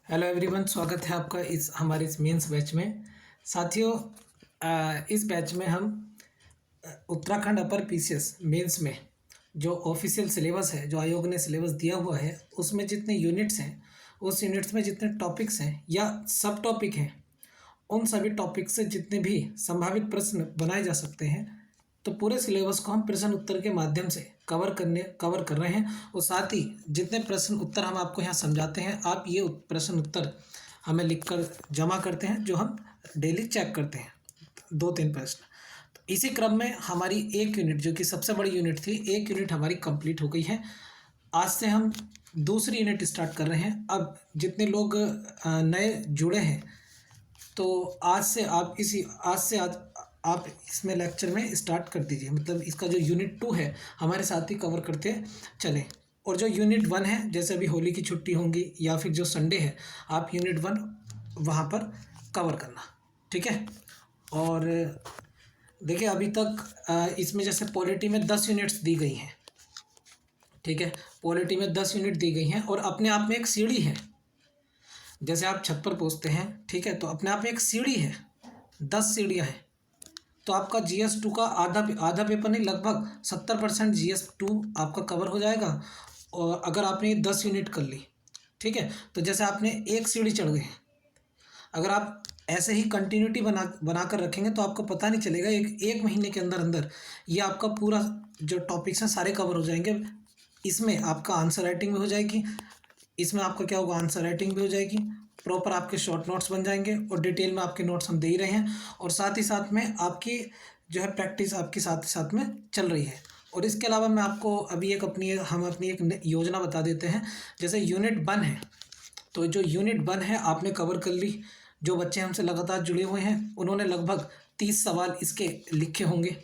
Hello everyone, स्वागत है आपका हमारे इस मेंस बैच में। साथियों, इस बैच में हम उत्तराखंड अपर पीसीएस मेंस में जो ऑफिशियल सिलेबस है, जो आयोग ने सिलेबस दिया हुआ है, उसमें जितने यूनिट्स हैं, उस यूनिट्स में जितने टॉपिक्स हैं या सब टॉपिक हैं, उन सभी टॉपिक से जितने भी संभावित प्रश्न बनाए जा सकते हैं, तो पूरे सिलेबस को हम प्रश्न उत्तर के माध्यम से कवर कर रहे हैं। और साथ ही जितने प्रश्न उत्तर हम आपको यहाँ समझाते हैं, आप ये प्रश्न उत्तर हमें लिखकर जमा करते हैं, जो हम डेली चेक करते हैं 2-3 प्रश्न। तो इसी क्रम में हमारी एक यूनिट, जो कि सबसे बड़ी यूनिट थी, एक यूनिट हमारी कंप्लीट हो गई है। आज से हम दूसरी यूनिट स्टार्ट कर रहे हैं। अब जितने लोग नए जुड़े हैं, तो आज आप इसमें लेक्चर में स्टार्ट कर दीजिए। मतलब इसका जो यूनिट 2 है, हमारे साथ ही कवर करते चलें। और जो यूनिट 1 है, जैसे अभी होली की छुट्टी होंगी या फिर जो संडे है, आप यूनिट 1 वहाँ पर कवर करना, ठीक है। और देखिए, अभी तक इसमें जैसे पॉलिटी में 10 यूनिट्स दी गई हैं, ठीक है। पॉलिटी में 10 यूनिट दी गई हैं और अपने आप में एक सीढ़ी है। जैसे आप छत पर पहुँचते हैं, ठीक है, तो अपने आप में एक सीढ़ी है, 10 सीढ़ियाँ हैं। तो आपका GS2 का आधा पेपर नहीं, लगभग 70% GS2 आपका कवर हो जाएगा। और अगर आपने ये 10 यूनिट कर ली, ठीक है, तो जैसे आपने एक सीढ़ी चढ़ गए, अगर आप ऐसे ही कंटिन्यूटी बना कर रखेंगे तो आपको पता नहीं चलेगा, एक महीने के अंदर अंदर ये आपका पूरा जो टॉपिक्स हैं सारे कवर हो जाएंगे। इसमें आपका आंसर राइटिंग भी हो जाएगी, इसमें आपका क्या होगा, आंसर राइटिंग भी हो जाएगी, प्रॉपर आपके शॉर्ट नोट्स बन जाएंगे और डिटेल में आपके नोट्स हम दे ही रहे हैं। और साथ ही साथ में आपकी जो है प्रैक्टिस आपके साथ में चल रही है। और इसके अलावा मैं आपको अभी हम अपनी एक योजना बता देते हैं। जैसे यूनिट 1 है, तो जो यूनिट 1 है आपने कवर कर ली। जो बच्चे हमसे लगातार जुड़े हुए हैं, उन्होंने लगभग 30 सवाल इसके लिखे होंगे।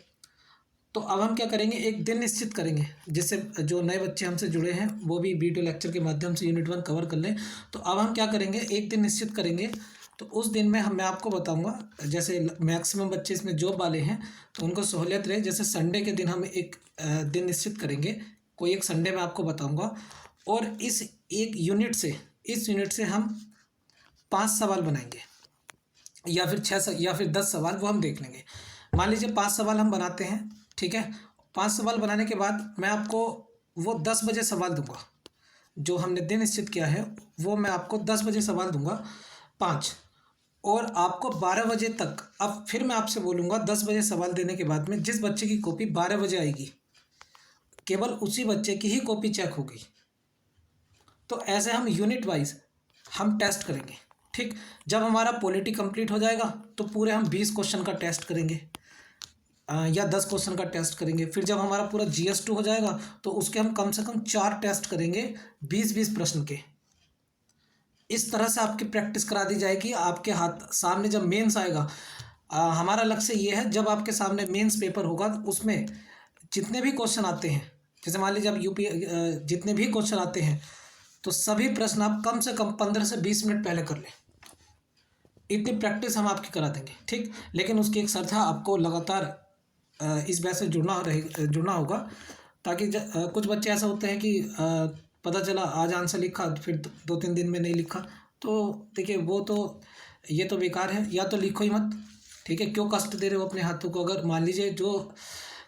तो अब हम क्या करेंगे, एक दिन निश्चित करेंगे जिससे जो नए बच्चे हमसे जुड़े हैं वो भी वीडियो लेक्चर के माध्यम से यूनिट 1 कवर कर लें। तो अब हम क्या करेंगे, एक दिन निश्चित करेंगे। तो उस दिन में मैं आपको बताऊंगा, जैसे मैक्सिमम बच्चे इसमें जॉब वाले हैं तो उनको सहूलियत रहे। जैसे संडे के दिन हम एक दिन निश्चित करेंगे, कोई एक संडे में आपको बताऊँगा। और इस यूनिट से हम 5 सवाल बनाएंगे या फिर 6 या फिर 10 सवाल, वो हम देख लेंगे। मान लीजिए 5 सवाल हम बनाते हैं, ठीक है। 5 सवाल बनाने के बाद मैं आपको वो 10 बजे सवाल दूंगा। जो हमने दिन निश्चित किया है वो मैं आपको 10 बजे सवाल दूंगा, 5। और आपको 12 बजे तक, अब फिर मैं आपसे बोलूँगा 10 बजे सवाल देने के बाद में जिस बच्चे की कॉपी 12 बजे आएगी, केवल उसी बच्चे की ही कॉपी चेक होगी। तो ऐसे हम यूनिट वाइज हम टेस्ट करेंगे, ठीक। जब हमारा पॉलिटी कंप्लीट हो जाएगा तो पूरे हम 20 क्वेश्चन का टेस्ट करेंगे या 10 क्वेश्चन का टेस्ट करेंगे। फिर जब हमारा पूरा GS2 हो जाएगा तो उसके हम कम से कम 4 टेस्ट करेंगे, 20-20 प्रश्न के। इस तरह से आपकी प्रैक्टिस करा दी जाएगी। आपके हाथ सामने जब मेंस आएगा, हमारा लक्ष्य ये है, जब आपके सामने मेंस पेपर होगा तो उसमें जितने भी क्वेश्चन आते हैं, जैसे मान लीजिए अब जितने भी क्वेश्चन आते हैं, तो सभी प्रश्न आप कम से कम 15 से 20 मिनट पहले कर लें। इतनी प्रैक्टिस हम आपकी करा देंगे, ठीक। लेकिन उसकी एक शर्त है, आपको लगातार इस बैच से जुड़ना होगा। ताकि कुछ बच्चे ऐसा होते हैं कि पता चला आज आंसर लिखा, फिर 2-3 दिन में नहीं लिखा। तो देखिए, ये तो बेकार है। या तो लिखो ही मत, ठीक है। क्यों कष्ट दे रहे हो अपने हाथों को। अगर मान लीजिए जो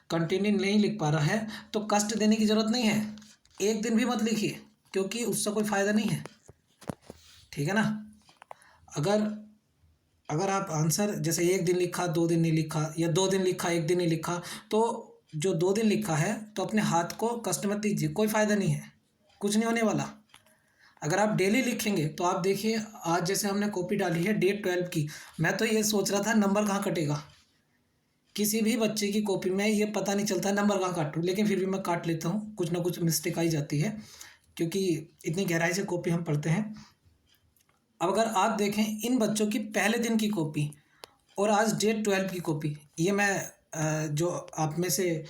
कंटिन्यू नहीं लिख पा रहा है तो कष्ट देने की ज़रूरत नहीं है, एक दिन भी मत लिखिए, क्योंकि उससे कोई फ़ायदा नहीं है, ठीक है ना। अगर आप आंसर जैसे एक दिन लिखा, 2 दिन नहीं लिखा, या 2 दिन लिखा, एक दिन नहीं लिखा, तो जो 2 दिन लिखा है तो अपने हाथ को कष्ट मत दीजिए, कोई फ़ायदा नहीं है, कुछ नहीं होने वाला। अगर आप डेली लिखेंगे तो आप देखिए, आज जैसे हमने कॉपी डाली है डेट 12 की, मैं तो ये सोच रहा था नंबर कहाँ कटेगा। किसी भी बच्चे की कॉपी में ये पता नहीं चलता नंबर कहाँ काटूँ, लेकिन फिर भी मैं काट लेता हूँ, कुछ ना कुछ मिस्टेक आई जाती है, क्योंकि इतनी गहराई से कॉपी हम पढ़ते हैं। अब अगर आप देखें इन बच्चों की पहले दिन की कॉपी और आज डेट 12 की कॉपी, ये मैं जो आप में से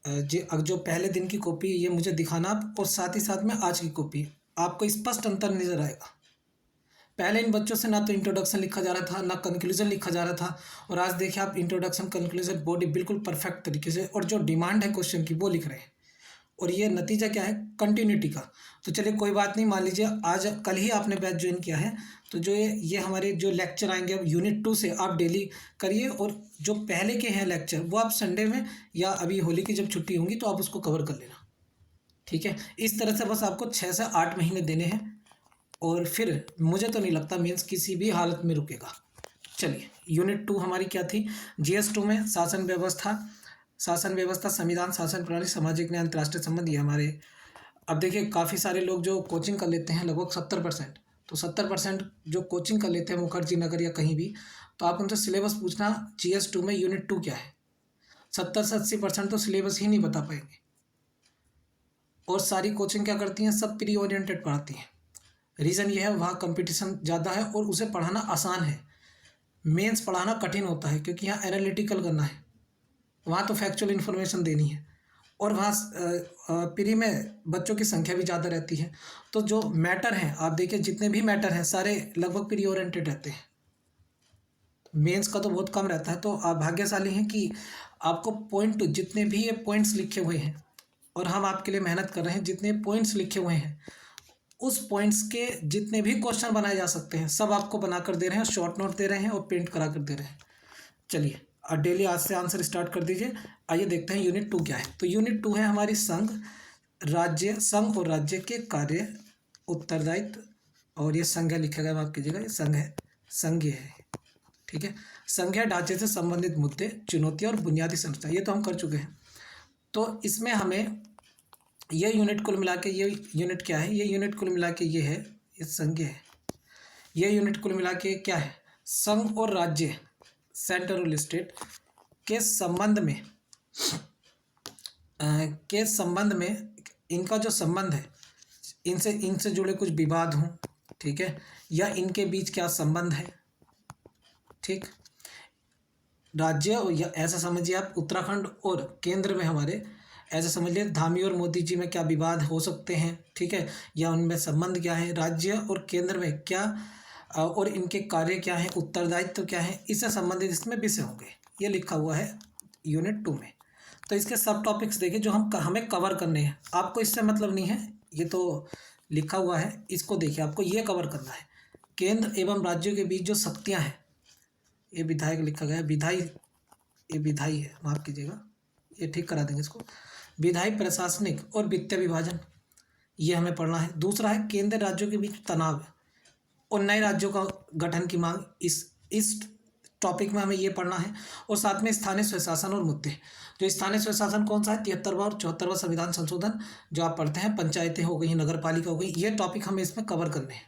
जो पहले दिन की कॉपी, ये मुझे दिखाना, और साथ ही साथ में आज की कॉपी, आपको स्पष्ट अंतर नज़र आएगा। पहले इन बच्चों से ना तो इंट्रोडक्शन लिखा जा रहा था, ना कंक्लूजन लिखा जा रहा था, और आज देखिए आप इंट्रोडक्शन, कंक्लूजन, बॉडी बिल्कुल परफेक्ट तरीके से, और जो डिमांड है क्वेश्चन की वो लिख रहे हैं। और ये नतीजा क्या है, कंटिन्यूटी का। तो चलिए कोई बात नहीं, मान लीजिए आज कल ही आपने बैच ज्वाइन किया है, तो जो ये हमारे जो लेक्चर आएंगे अब यूनिट 2 से आप डेली करिए, और जो पहले के हैं लेक्चर वो आप संडे में या अभी होली की जब छुट्टी होंगी तो आप उसको कवर कर लेना, ठीक है। इस तरह से बस आपको 6 से 8 महीने देने हैं, और फिर मुझे तो नहीं लगता मीन्स किसी भी हालत में रुकेगा। चलिए यूनिट 2 हमारी क्या थी, GS 2 में शासन व्यवस्था, संविधान, शासन प्रणाली, सामाजिक न्याय, अंतर्राष्ट्रीय संबंध, ये हमारे। अब देखिए काफ़ी सारे लोग जो कोचिंग कर लेते हैं लगभग 70%, तो 70% जो कोचिंग कर लेते हैं मुखर्जी नगर या कहीं भी, तो आप उनसे सिलेबस पूछना GS 2 में यूनिट 2 क्या है, 70 से 80% तो सिलेबस ही नहीं बता पाएंगे। और सारी कोचिंग क्या करती हैं, सब प्री ओरिएंटेड पढ़ाती हैं। रीज़न ये है वहाँ कंपटीशन ज़्यादा है और उसे पढ़ाना आसान है। मेंस पढ़ाना कठिन होता है क्योंकि यहाँ एनालिटिकल करना है, वहाँ तो फैक्चुअल इन्फॉर्मेशन देनी है, और वहाँ प्री में बच्चों की संख्या भी ज़्यादा रहती है। तो जो मैटर हैं आप देखिए, जितने भी मैटर हैं सारे लगभग प्री ओरिएंटेड रहते हैं। मेंस का तो बहुत कम रहता है। तो आप भाग्यशाली हैं कि आपको पॉइंट, जितने भी ये पॉइंट्स लिखे हुए हैं और हम आपके लिए मेहनत कर रहे हैं, जितने पॉइंट्स लिखे हुए हैं उस पॉइंट्स के जितने भी क्वेश्चन बनाए जा सकते हैं सब आपको बनाकर दे रहे हैं, शॉर्ट नोट दे रहे हैं और प्रिंट करा कर दे रहे हैं। चलिए और डेली आज से आंसर स्टार्ट कर दीजिए। आइए देखते हैं यूनिट 2 क्या है। तो यूनिट 2 है हमारी संघ और राज्य के कार्य उत्तरदायित्व, और ये संघ है लिखेगा, माफ कीजिएगा, ये संघ है, संघीय है, ठीक है। संघीय ढांचे से संबंधित मुद्दे, चुनौतियाँ और बुनियादी संरचना, ये तो हम कर चुके हैं। तो इसमें हमें ये यूनिट कुल मिला के, ये यूनिट क्या है, ये यूनिट कुल मिला के ये है, ये संघीय है। ये यूनिट कुल मिला के क्या है, संघ और राज्य, सेंटर और स्टेट के संबंध में इनका जो संबंध है, इनसे जुड़े कुछ विवाद हों, ठीक है, या इनके बीच क्या संबंध है, ठीक। राज्य या ऐसा समझिए आप, उत्तराखंड और केंद्र में हमारे ऐसा समझ लीजिए धामी और मोदी जी में क्या विवाद हो सकते हैं, ठीक है, या उनमें संबंध क्या है, राज्य और केंद्र में क्या और इनके कार्य क्या है, उत्तरदायित्व क्या है, इससे संबंधित इसमें विषय होंगे। ये लिखा हुआ है यूनिट 2 में। तो इसके सब टॉपिक्स देखिए जो हमें कवर करने हैं। आपको इससे मतलब नहीं है, ये तो लिखा हुआ है, इसको देखिए, आपको ये कवर करना है। केंद्र एवं राज्यों के बीच जो शक्तियाँ हैं, ये विधायक लिखा गया है, ये विधायी है, माफ़ कीजिएगा, ये ठीक करा देंगे इसको। विधायी, प्रशासनिक और वित्तीय विभाजन, ये हमें पढ़ना है। दूसरा है केंद्र राज्यों के बीच तनाव और नए राज्यों का गठन की मांग, इस टॉपिक में हमें ये पढ़ना है। और साथ में स्थानीय स्वशासन और मुद्दे, जो स्थानीय स्वशासन कौन सा है, 73वां और 74वां संविधान संशोधन जो आप पढ़ते हैं, पंचायतें हो गई, नगर पालिका हो गई, ये टॉपिक हमें इसमें कवर करने हैं,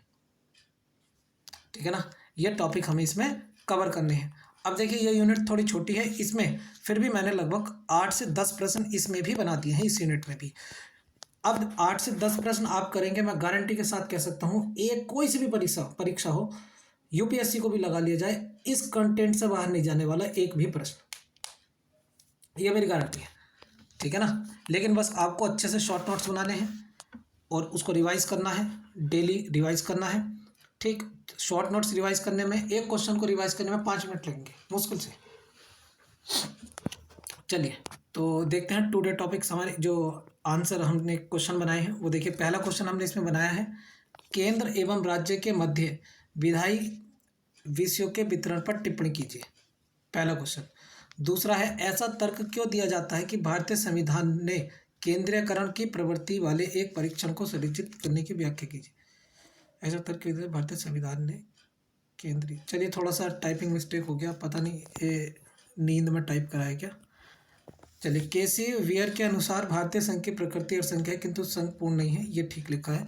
ठीक है ना, ये टॉपिक हमें इसमें कवर करने हैं। अब देखिए ये यूनिट थोड़ी छोटी है, इसमें फिर भी मैंने लगभग 8 से 10 प्रश्न इसमें भी बना दिए हैं, इस यूनिट में भी। अब 8 से 10 प्रश्न आप करेंगे, मैं गारंटी के साथ कह सकता हूँ, एक कोई सी भी परीक्षा हो, यूपीएससी को भी लगा लिया जाए, इस कंटेंट से बाहर नहीं जाने वाला एक भी प्रश्न, ये मेरी गारंटी है, ठीक है ना। लेकिन बस आपको अच्छे से शॉर्ट नोट्स बनाने हैं और उसको रिवाइज करना है, डेली रिवाइज करना है, ठीक। शॉर्ट नोट्स रिवाइज करने में, एक क्वेश्चन को रिवाइज करने में 5 मिनट लगेंगे मुश्किल से। चलिए तो देखते हैं टुडे टॉपिक्स हमारे, जो आंसर हमने क्वेश्चन बनाए हैं वो देखिए। पहला क्वेश्चन हमने इसमें बनाया है, केंद्र एवं राज्य के मध्य विधायी विषयों के वितरण पर टिप्पणी कीजिए, पहला क्वेश्चन। दूसरा है, ऐसा तर्क क्यों दिया जाता है कि भारतीय संविधान ने केंद्रीयकरण की प्रवृत्ति वाले एक परीक्षण को सुनिश्चित करने की व्याख्या कीजिए। ऐसा तर्क भारतीय संविधान ने केंद्रीय, चलिए थोड़ा सा टाइपिंग मिस्टेक हो गया, पता नहीं ये नींद में टाइप करा है क्या। चलिए, केसी वियर के अनुसार भारतीय संघ की प्रकृति और संख्या किंतु संघ पूर्ण नहीं है, ये ठीक लिखा है।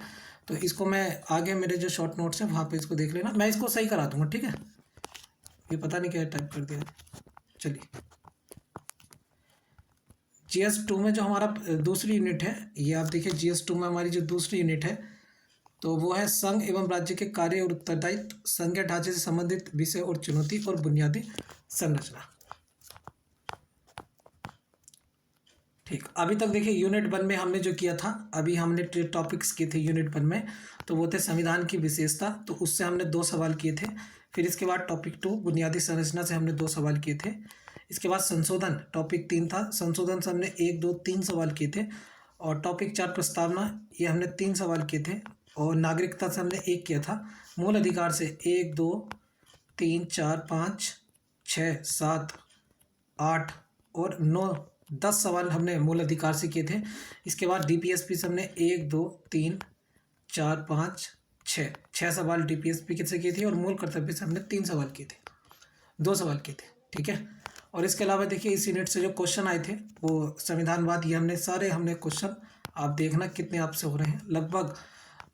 तो इसको मैं आगे मेरे जो शॉर्ट नोट्स हैं वहाँ पे इसको देख लेना, मैं इसको सही करा दूंगा, ठीक है। ये पता नहीं क्या टाइप कर दिया। चलिए, GS 2 में जो हमारा दूसरी यूनिट है, ये आप देखिए GS 2 में हमारी जो दूसरी यूनिट है तो वो है संघ एवं राज्य के कार्य और उत्तरदायित्व, संघीय ढांचे से संबंधित विषय और चुनौती और बुनियादी संरचना। ठीक, अभी तक देखिए यूनिट 1 में हमने जो किया था, अभी हमने टॉपिक्स किए थे यूनिट 1 में, तो वो थे संविधान की विशेषता, तो उससे हमने 2 सवाल किए थे। फिर इसके बाद टॉपिक 2 बुनियादी संरचना से हमने 2 सवाल किए थे। इसके बाद संशोधन टॉपिक 3 था, संशोधन से हमने 1, 2, 3 सवाल किए थे। और टॉपिक 4 प्रस्तावना, ये हमने 3 सवाल किए थे, और नागरिकता से हमने 1 किया था। मूल अधिकार से 1 2 3 4 5 6 7 8 और 9 10 सवाल हमने मूल अधिकार से किए थे। इसके बाद डीपीएसपी से हमने 1 2 3 4 5 6 सवाल डीपीएसपी से किए थे, और मूल कर्तव्य से हमने 3 सवाल किए थे, 2 सवाल किए थे। ठीक है, और इसके अलावा देखिए इस यूनिट से जो क्वेश्चन आए थे वो संविधानवाद, ये हमने क्वेश्चन, आप देखना कितने आपसे हो रहे हैं। लगभग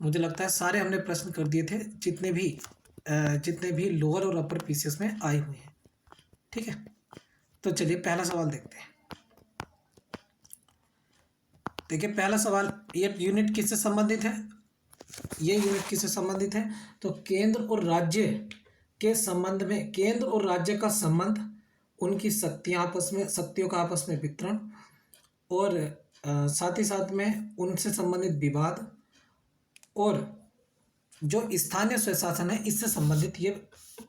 मुझे लगता है सारे हमने प्रश्न कर दिए थे, जितने भी लोअर और अपर पीसीएस में आए हुए हैं। ठीक है, तो चलिए पहला सवाल देखते हैं। देखिए पहला सवाल, ये यूनिट किससे संबंधित है? ये यूनिट किससे संबंधित है? तो केंद्र और राज्य के संबंध में, केंद्र और राज्य का संबंध, उनकी शक्तियों का आपस में वितरण, और साथ ही साथ में उनसे संबंधित विवाद, और जो स्थानीय स्वशासन है इससे संबंधित ये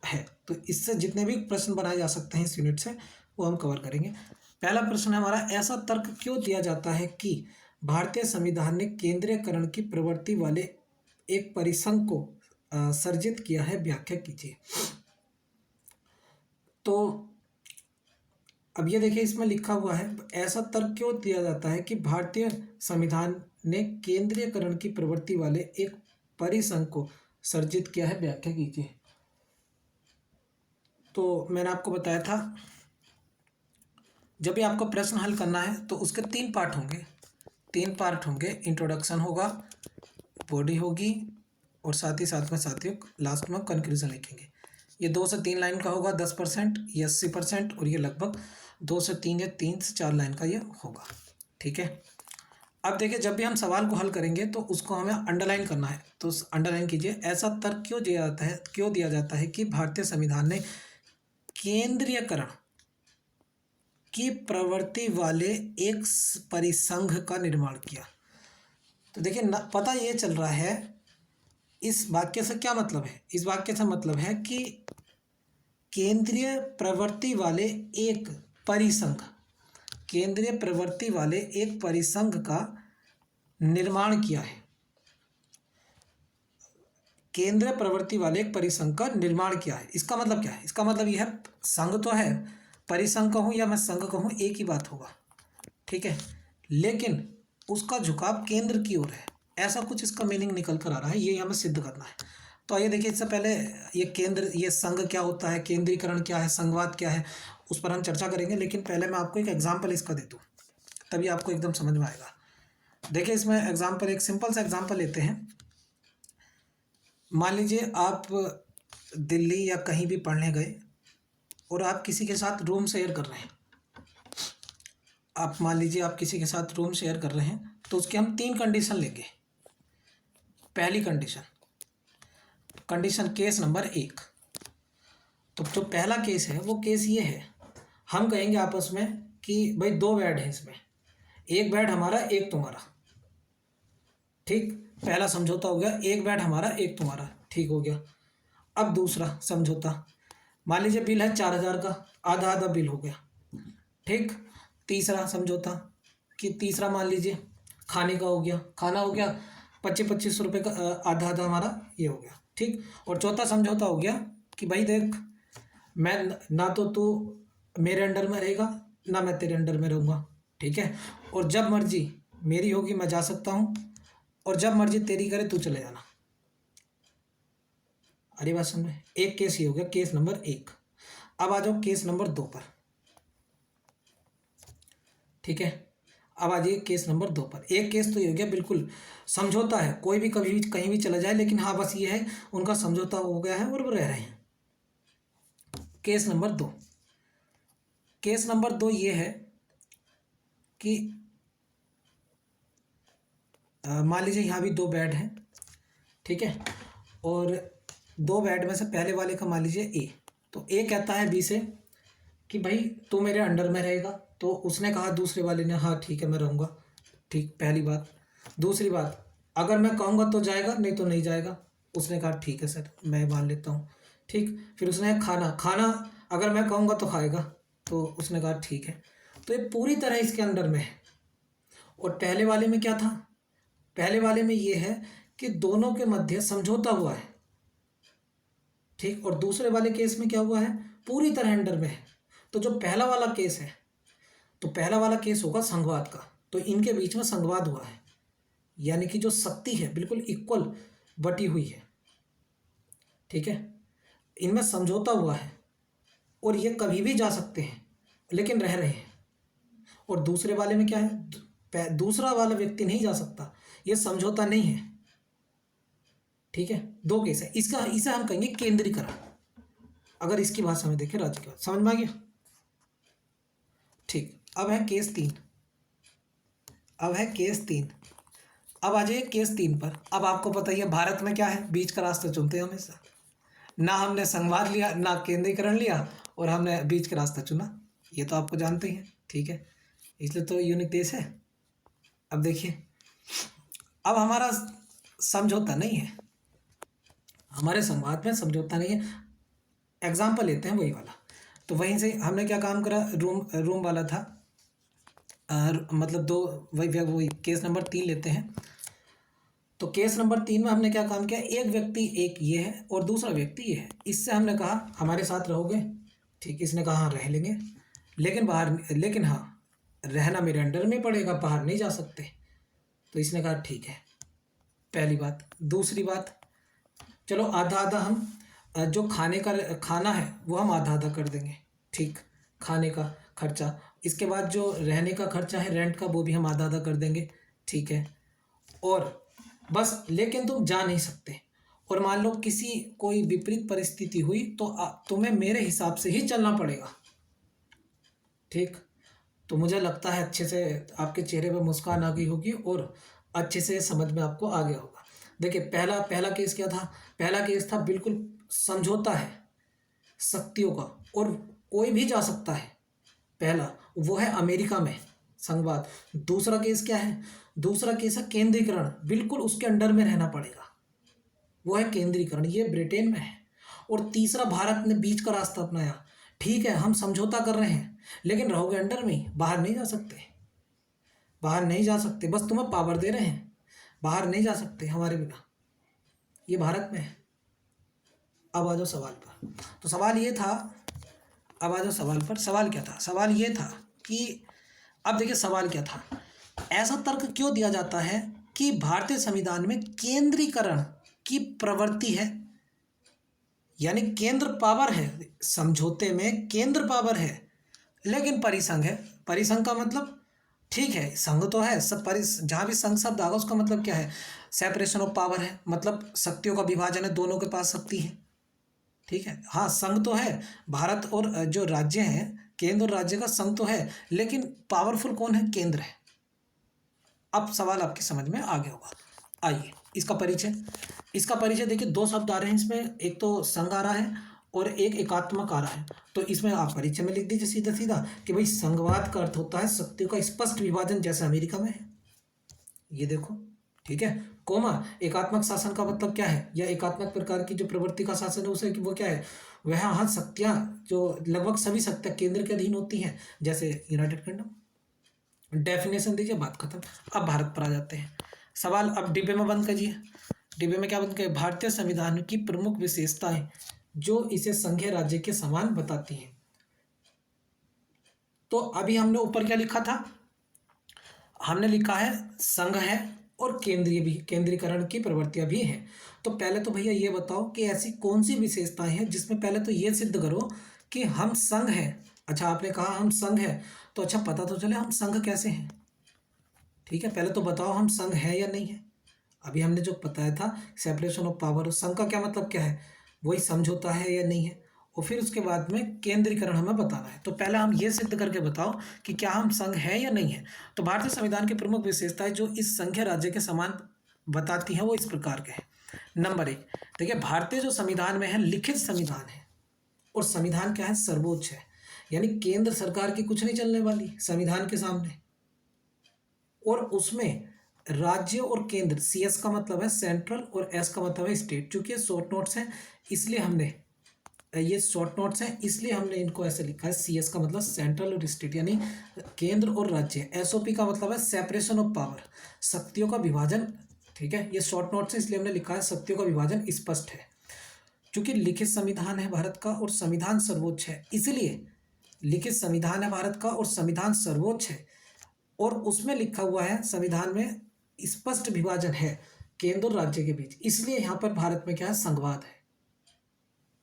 है। तो इससे जितने भी प्रश्न बनाए जा सकते हैं इस यूनिट से, वो हम कवर करेंगे। पहला प्रश्न है हमारा, ऐसा तर्क क्यों दिया जाता है कि भारतीय संविधान ने केंद्रीयकरण की प्रवृत्ति वाले एक परिसंघ को सर्जित किया है? व्याख्या कीजिए। तो अब ये देखिए इसमें लिखा हुआ है, ऐसा तर्क क्यों दिया जाता है कि भारतीय संविधान ने केंद्रीयकरण की प्रवृत्ति वाले एक परिसंघ को सर्जित किया है? व्याख्या कीजिए। तो मैंने आपको बताया था, जब भी आपको प्रश्न हल करना है तो उसके 3 पार्ट होंगे। इंट्रोडक्शन होगा, बॉडी होगी, और साथ ही साथ में साथियों लास्ट में कंक्लूजन लिखेंगे। ये 2 से 3 लाइन का होगा 10%, ये 80%, और ये लगभग 2 से 3 या 3 से 4 लाइन का ये होगा। ठीक है, अब देखिए जब भी हम सवाल को हल करेंगे तो उसको हमें अंडरलाइन करना है, तो अंडरलाइन कीजिए। ऐसा तर्क क्यों दिया जाता है कि भारतीय संविधान ने केंद्रीयकरण की प्रवृत्ति वाले एक परिसंघ का निर्माण किया। तो देखिए पता ये चल रहा है इस वाक्य से क्या मतलब है। इस वाक्य से मतलब है कि केंद्रीय प्रवृत्ति वाले एक परिसंघ का निर्माण किया है। केंद्रीय प्रवृत्ति वाले एक परिसंघ का निर्माण किया है, इसका मतलब क्या है? इसका मतलब यह है, संघ तो है, परिसंघ कहूँ या मैं संघ कहूँ एक ही बात होगा। ठीक है, लेकिन उसका झुकाव केंद्र की ओर है, ऐसा कुछ इसका मीनिंग निकल कर आ रहा है, ये हमें सिद्ध करना है। तो आइए देखिए, इससे पहले ये संघ क्या होता है, केंद्रीकरण क्या है, संघवाद क्या है, उस पर हम चर्चा करेंगे। लेकिन पहले मैं आपको एक एग्जाम्पल इसका दे दूँ, तभी आपको एकदम समझ में आएगा। देखिए इसमें एग्जाम्पल, एक सिंपल सा एग्जाम्पल लेते हैं। मान लीजिए आप दिल्ली या कहीं भी पढ़ने गए और आप किसी के साथ रूम शेयर कर रहे हैं। मान लीजिए आप किसी के साथ रूम शेयर कर रहे हैं, तो उसके हम 3 कंडीशन लेंगे। पहली कंडीशन केस नंबर 1। तो जो पहला केस है वो केस ये है, हम कहेंगे आपस में कि भाई 2 बेड है इसमें, एक बेड हमारा एक तुम्हारा। ठीक, पहला समझौता हो गया, एक बेड हमारा एक तुम्हारा, ठीक हो गया। अब दूसरा समझौता, मान लीजिए बिल है 4000 का, आधा आधा बिल हो गया। ठीक, तीसरा समझौता कि तीसरा मान लीजिए खाने का हो गया, खाना हो गया 2500 रुपये का, आधा आधा हमारा ये हो गया। ठीक, और चौथा समझौता हो गया कि भाई देख, मैं ना तो तू मेरे अंडर में रहेगा ना मैं तेरे अंडर में रहूँगा। ठीक है, और जब मर्जी मेरी होगी मैं जा सकता हूँ, और जब मर्जी तेरी करे तू चले जाना। अरे बात समझे, एक केस ये हो गया, केस नंबर 1। अब आ जाओ केस नंबर 2 पर। ठीक है, अब आ जाइए केस नंबर 2 पर। एक केस तो ये हो गया बिल्कुल समझौता है, कोई भी कभी भी कहीं भी चला जाए, लेकिन हाँ बस ये है उनका समझौता हो गया है और वो रह रहे हैं। केस नंबर 2, केस नंबर 2 ये है कि मान लीजिए यहाँ भी 2 बेड हैं। ठीक है, और 2 बेड में से पहले वाले का मान लीजिए ए, तो ए कहता है बी से कि भाई तू मेरे अंडर में रहेगा, तो उसने कहा दूसरे वाले ने हाँ ठीक है मैं रहूँगा। ठीक, पहली बात। दूसरी बात, अगर मैं कहूँगा तो जाएगा, नहीं तो नहीं जाएगा। उसने कहा ठीक है सर मैं मान लेता हूँ। ठीक, फिर उसने खाना अगर मैं कहूँगा तो खाएगा, तो उसने कहा ठीक है। तो ये पूरी तरह इसके अंडर में है, और पहले वाले में क्या था? पहले वाले में ये है कि दोनों के मध्य समझौता हुआ है, ठीक। और दूसरे वाले केस में क्या हुआ है? पूरी तरह अंडर में है। तो जो पहला वाला केस है, तो पहला वाला केस होगा संघवाद का, तो इनके बीच में संघवाद हुआ है, यानी कि जो शक्ति है बिल्कुल इक्वल बटी हुई है, ठीक है। इनमें समझौता हुआ है और ये कभी भी जा सकते हैं लेकिन रह रहे हैं। और दूसरे वाले में क्या है? दूसरा वाला व्यक्ति नहीं जा सकता, ये समझौता नहीं है, ठीक है। दो केस है इसका, इसे हम कहेंगे केंद्रीकरण। अगर इसकी भाषा में देखें राज्य की बात, समझ में आ गया? ठीक। अब है केस 3। अब है केस 3। अब आ जाइए केस 3 पर। अब आपको पता ही है भारत में क्या है, बीच का रास्ता चुनते हैं हमेशा। ना हमने संघवाद लिया ना केंद्रीकरण लिया, और हमने बीच का रास्ता चुना, ये तो आपको जानते ही हैं, ठीक है। इसलिए तो यूनिक देश है। अब देखिए, अब हमारा समझौता नहीं है, हमारे संवाद में समझौता नहीं है। एग्जाम्पल लेते हैं वही वाला। तो वहीं से हमने क्या काम करा, रूम वाला था, मतलब दो, वही केस नंबर 3 लेते हैं। तो केस नंबर 3 में हमने क्या काम किया, एक व्यक्ति, एक ये है और दूसरा व्यक्ति ये है। इससे हमने कहा हमारे साथ रहोगे, ठीक। इसने कहा हाँ रह लेंगे, लेकिन हाँ रहना मेरे अंडर में पड़ेगा, बाहर नहीं जा सकते। तो इसने कहा ठीक है, पहली बात। दूसरी बात, चलो आधा आधा हम जो खाना है वो हम आधा आधा कर देंगे, ठीक। खाने का खर्चा, इसके बाद जो रहने का खर्चा है रेंट का, वो भी हम आधा आधा कर देंगे, ठीक है। और बस, लेकिन तुम जा नहीं सकते, और मान लो कोई विपरीत परिस्थिति हुई तो तुम्हें मेरे हिसाब से ही चलना पड़ेगा, ठीक। तो मुझे लगता है अच्छे से आपके चेहरे पर मुस्कान आ गई होगी और अच्छे से समझ में आपको आ गया होगा। देखिए पहला केस क्या था? पहला केस था बिल्कुल समझौता है शक्तियों का, और कोई भी जा सकता है। पहला वो है अमेरिका में संघवाद। दूसरा केस क्या है? दूसरा केस है केंद्रीकरण, बिल्कुल उसके अंडर में रहना पड़ेगा, वो है केंद्रीकरण, ये ब्रिटेन में है। और तीसरा भारत ने बीच का रास्ता अपनाया, ठीक है हम समझौता कर रहे हैं लेकिन रहोगे अंडर में ही, बाहर नहीं जा सकते, बाहर नहीं जा सकते, बस तुम्हें पावर दे रहे हैं, बाहर नहीं जा सकते हमारे बिना, ये भारत में है। अब आ जाओ सवाल पर। तो सवाल ये था, अब आ जाओ सवाल पर। सवाल क्या था? सवाल ये था कि, अब देखिए सवाल क्या था, ऐसा तर्क क्यों दिया जाता है कि भारतीय संविधान में केंद्रीकरण की प्रवृत्ति है, यानी केंद्र पावर है, समझौते में केंद्र पावर है लेकिन परिसंघ है। परिसंघ का मतलब, ठीक है संघ तो है सब, जहाँ भी संघ शब्द आगा उसका मतलब क्या है? सेपरेशन ऑफ पावर है, मतलब शक्तियों का विभाजन है, दोनों के पास शक्ति है, ठीक है। हाँ संघ तो है, भारत और जो राज्य हैं, केंद्र और राज्य का संघ तो है, लेकिन पावरफुल कौन है? केंद्र है। अब सवाल आपकी समझ में आ गया होगा। आइए इसका परिचय देखिए, दो शब्द आ रहे हैं इसमें, एक तो संघ आ रहा है और एक एकात्मक आ रहा है। तो इसमें आप परिचय में लिख दीजिए सीधा सीधा कि भाई संघवाद का अर्थ होता है शक्तियों का स्पष्ट विभाजन, जैसे अमेरिका में है, ये देखो, ठीक है। कोमा, एकात्मक शासन का मतलब क्या है, या एकात्मक प्रकार की जो प्रवृत्ति का शासन है उसे वो क्या है? वह हाँ शक्तियाँ, जो लगभग सभी शक्तियाँ केंद्र के अधीन होती हैं, जैसे यूनाइटेड किंगडम। डेफिनेशन दीजिए, बात खत्म। अब भारत पर आ जाते हैं। सवाल अब डिब्बे में बंद करिए। डिब्बे में क्या बंद करिए? भारतीय संविधान की प्रमुख विशेषताएं जो इसे संघीय राज्य के समान बताती हैं। तो अभी हमने ऊपर क्या लिखा था? हमने लिखा है संघ है और केंद्रीकरण की प्रवृत्तियां भी हैं। तो पहले तो भैया ये बताओ कि ऐसी कौन सी विशेषताएं हैं जिसमें पहले तो ये सिद्ध करो कि हम संघ हैं। अच्छा आपने कहा हम संघ है, तो अच्छा पता तो चले हम संघ कैसे हैं, ठीक है। पहले तो बताओ हम संघ है या नहीं है। अभी हमने जो बताया था सेपरेशन ऑफ पावर, संघ का क्या मतलब क्या है? वही समझौता है या नहीं है, और फिर उसके बाद में केंद्रीकरण हमें बताना है। तो पहले हम ये सिद्ध करके बताओ कि क्या हम संघ है या नहीं है। तो भारतीय संविधान की प्रमुख विशेषताएं जो इस संघीय राज्य के समान बताती हैं वो इस प्रकार के हैं। नंबर 1, देखिए भारतीय जो संविधान में है लिखित संविधान है, और संविधान क्या है? सर्वोच्च है, यानी केंद्र सरकार की कुछ नहीं चलने वाली संविधान के सामने। और उसमें राज्य और केंद्र, CS का मतलब है सेंट्रल और S का मतलब है स्टेट, चूंकि शॉर्ट नोट्स हैं इसलिए हमने ये शॉर्ट नोट्स हैं, इसलिए हमने इनको ऐसे लिखा है। CS का मतलब सेंट्रल और स्टेट, यानी केंद्र और राज्य। SOP का मतलब है सेपरेशन ऑफ पावर, शक्तियों का विभाजन। ठीक है, ये शॉर्ट नोट्स है, इसलिए हमने लिखा है शक्तियों का विभाजन स्पष्ट है। क्योंकि लिखित संविधान है भारत का और संविधान सर्वोच्च है, इसलिए लिखित संविधान है भारत का और संविधान सर्वोच्च है, और उसमें लिखा हुआ है संविधान में स्पष्ट विभाजन है केंद्र और राज्य के बीच, इसलिए यहाँ पर भारत में क्या है, संघवाद है।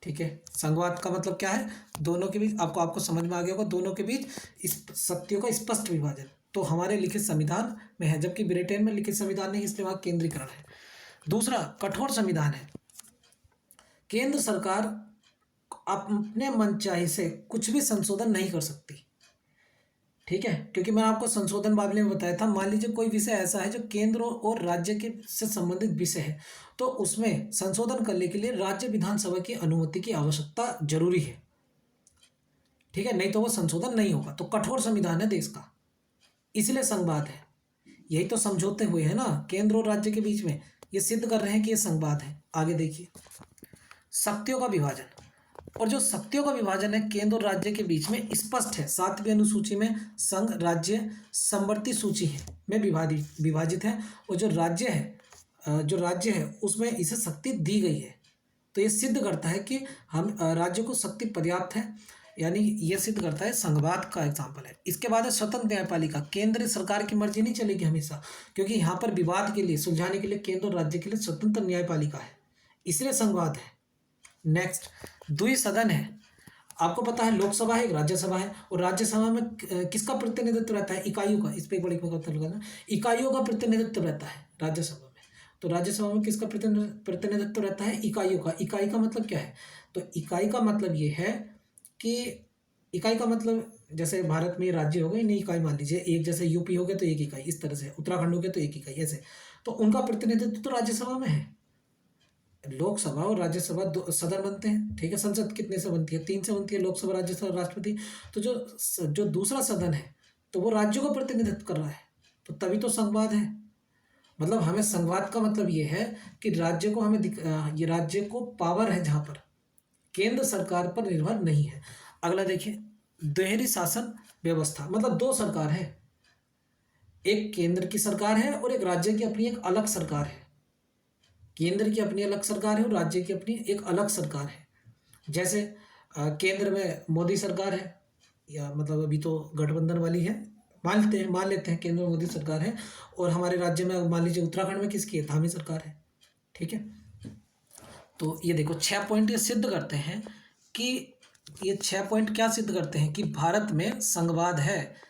ठीक है, संघवाद का मतलब क्या है, दोनों के बीच, आपको समझ में आ गया होगा, दोनों के बीच इस शक्तियों का स्पष्ट विभाजन तो हमारे लिखित संविधान में है, जबकि ब्रिटेन में लिखित संविधान नहीं, इसलिए वहाँ केंद्रीकरण है। दूसरा, कठोर संविधान है। केंद्र सरकार अपने मनचाहे से कुछ भी संशोधन नहीं कर सकती। ठीक है, क्योंकि मैं आपको संशोधन बाबले में बताया था, मान लीजिए कोई विषय ऐसा है जो केंद्र और राज्य के से संबंधित विषय है, तो उसमें संशोधन करने के लिए राज्य विधानसभा की अनुमति की आवश्यकता जरूरी है। ठीक है, नहीं तो वो संशोधन नहीं होगा। तो कठोर संविधान है देश का, इसलिए संघवाद है। यही तो समझौते हुए है ना केंद्र और राज्य के बीच में, ये सिद्ध कर रहे हैं कि ये संघवाद है। आगे देखिए, शक्तियों का विभाजन, और जो शक्तियों का विभाजन है केंद्र और राज्य के बीच में स्पष्ट है। 7वीं अनुसूची में संघ राज्य समवर्ती सूची है में विभाजित है, और जो राज्य है उसमें इसे शक्ति दी गई है। तो ये सिद्ध करता है कि हम राज्य को शक्ति पर्याप्त है, यानी ये सिद्ध करता है, संघवाद का एग्जाम्पल है। इसके बाद है स्वतंत्र न्यायपालिका। केंद्र सरकार की मर्जी नहीं चलेगी हमेशा, क्योंकि यहाँ पर विवाद के लिए सुलझाने के लिए केंद्र और राज्य के लिए स्वतंत्र न्यायपालिका है, इसलिए संघवाद है। नेक्स्ट, द्विसदन है। आपको पता है लोकसभा है, एक राज्यसभा है, और राज्यसभा में किसका प्रतिनिधित्व रहता है, इकाइयों का। इस पर एक बड़ी लगाना, इकाइयों का प्रतिनिधित्व रहता है राज्यसभा में। तो राज्यसभा में किसका प्रतिनिधित्व रहता है, इकाइयों का। इकाई का मतलब क्या है, तो इकाई का मतलब ये है कि इकाई का मतलब जैसे भारत में राज्य हो गए, इन्हें इकाई मान लीजिए, एक जैसे यूपी हो गया तो एक इकाई, इस तरह से उत्तराखंड हो गया तो एक इकाई, ऐसे। तो उनका प्रतिनिधित्व तो राज्यसभा में है। लोकसभा और राज्यसभा दो सदन बनते हैं। ठीक है, संसद कितने से बनती है, 3 से बनती है, लोकसभा, राज्यसभा, राष्ट्रपति। तो जो दूसरा सदन है तो वो राज्यों का प्रतिनिधित्व कर रहा है, तो तभी तो संघवाद है। मतलब हमें संघवाद का मतलब ये है कि राज्य को ये राज्य को पावर है जहाँ पर केंद्र सरकार पर निर्भर नहीं है। अगला देखिए, दोहरी शासन व्यवस्था, मतलब 2 सरकार है, एक केंद्र की सरकार है और एक राज्य की अपनी एक अलग सरकार है। केंद्र की अपनी अलग सरकार है और राज्य की अपनी एक अलग सरकार है। जैसे केंद्र में मोदी सरकार है, या मतलब अभी तो गठबंधन वाली है, मान लेते हैं केंद्र में मोदी सरकार है, और हमारे राज्य में मान लीजिए उत्तराखंड में किसकी है, धामी सरकार है। ठीक है, तो ये देखो 6 पॉइंट ये सिद्ध करते हैं कि ये 6 पॉइंट क्या सिद्ध करते हैं कि भारत में संघवाद है,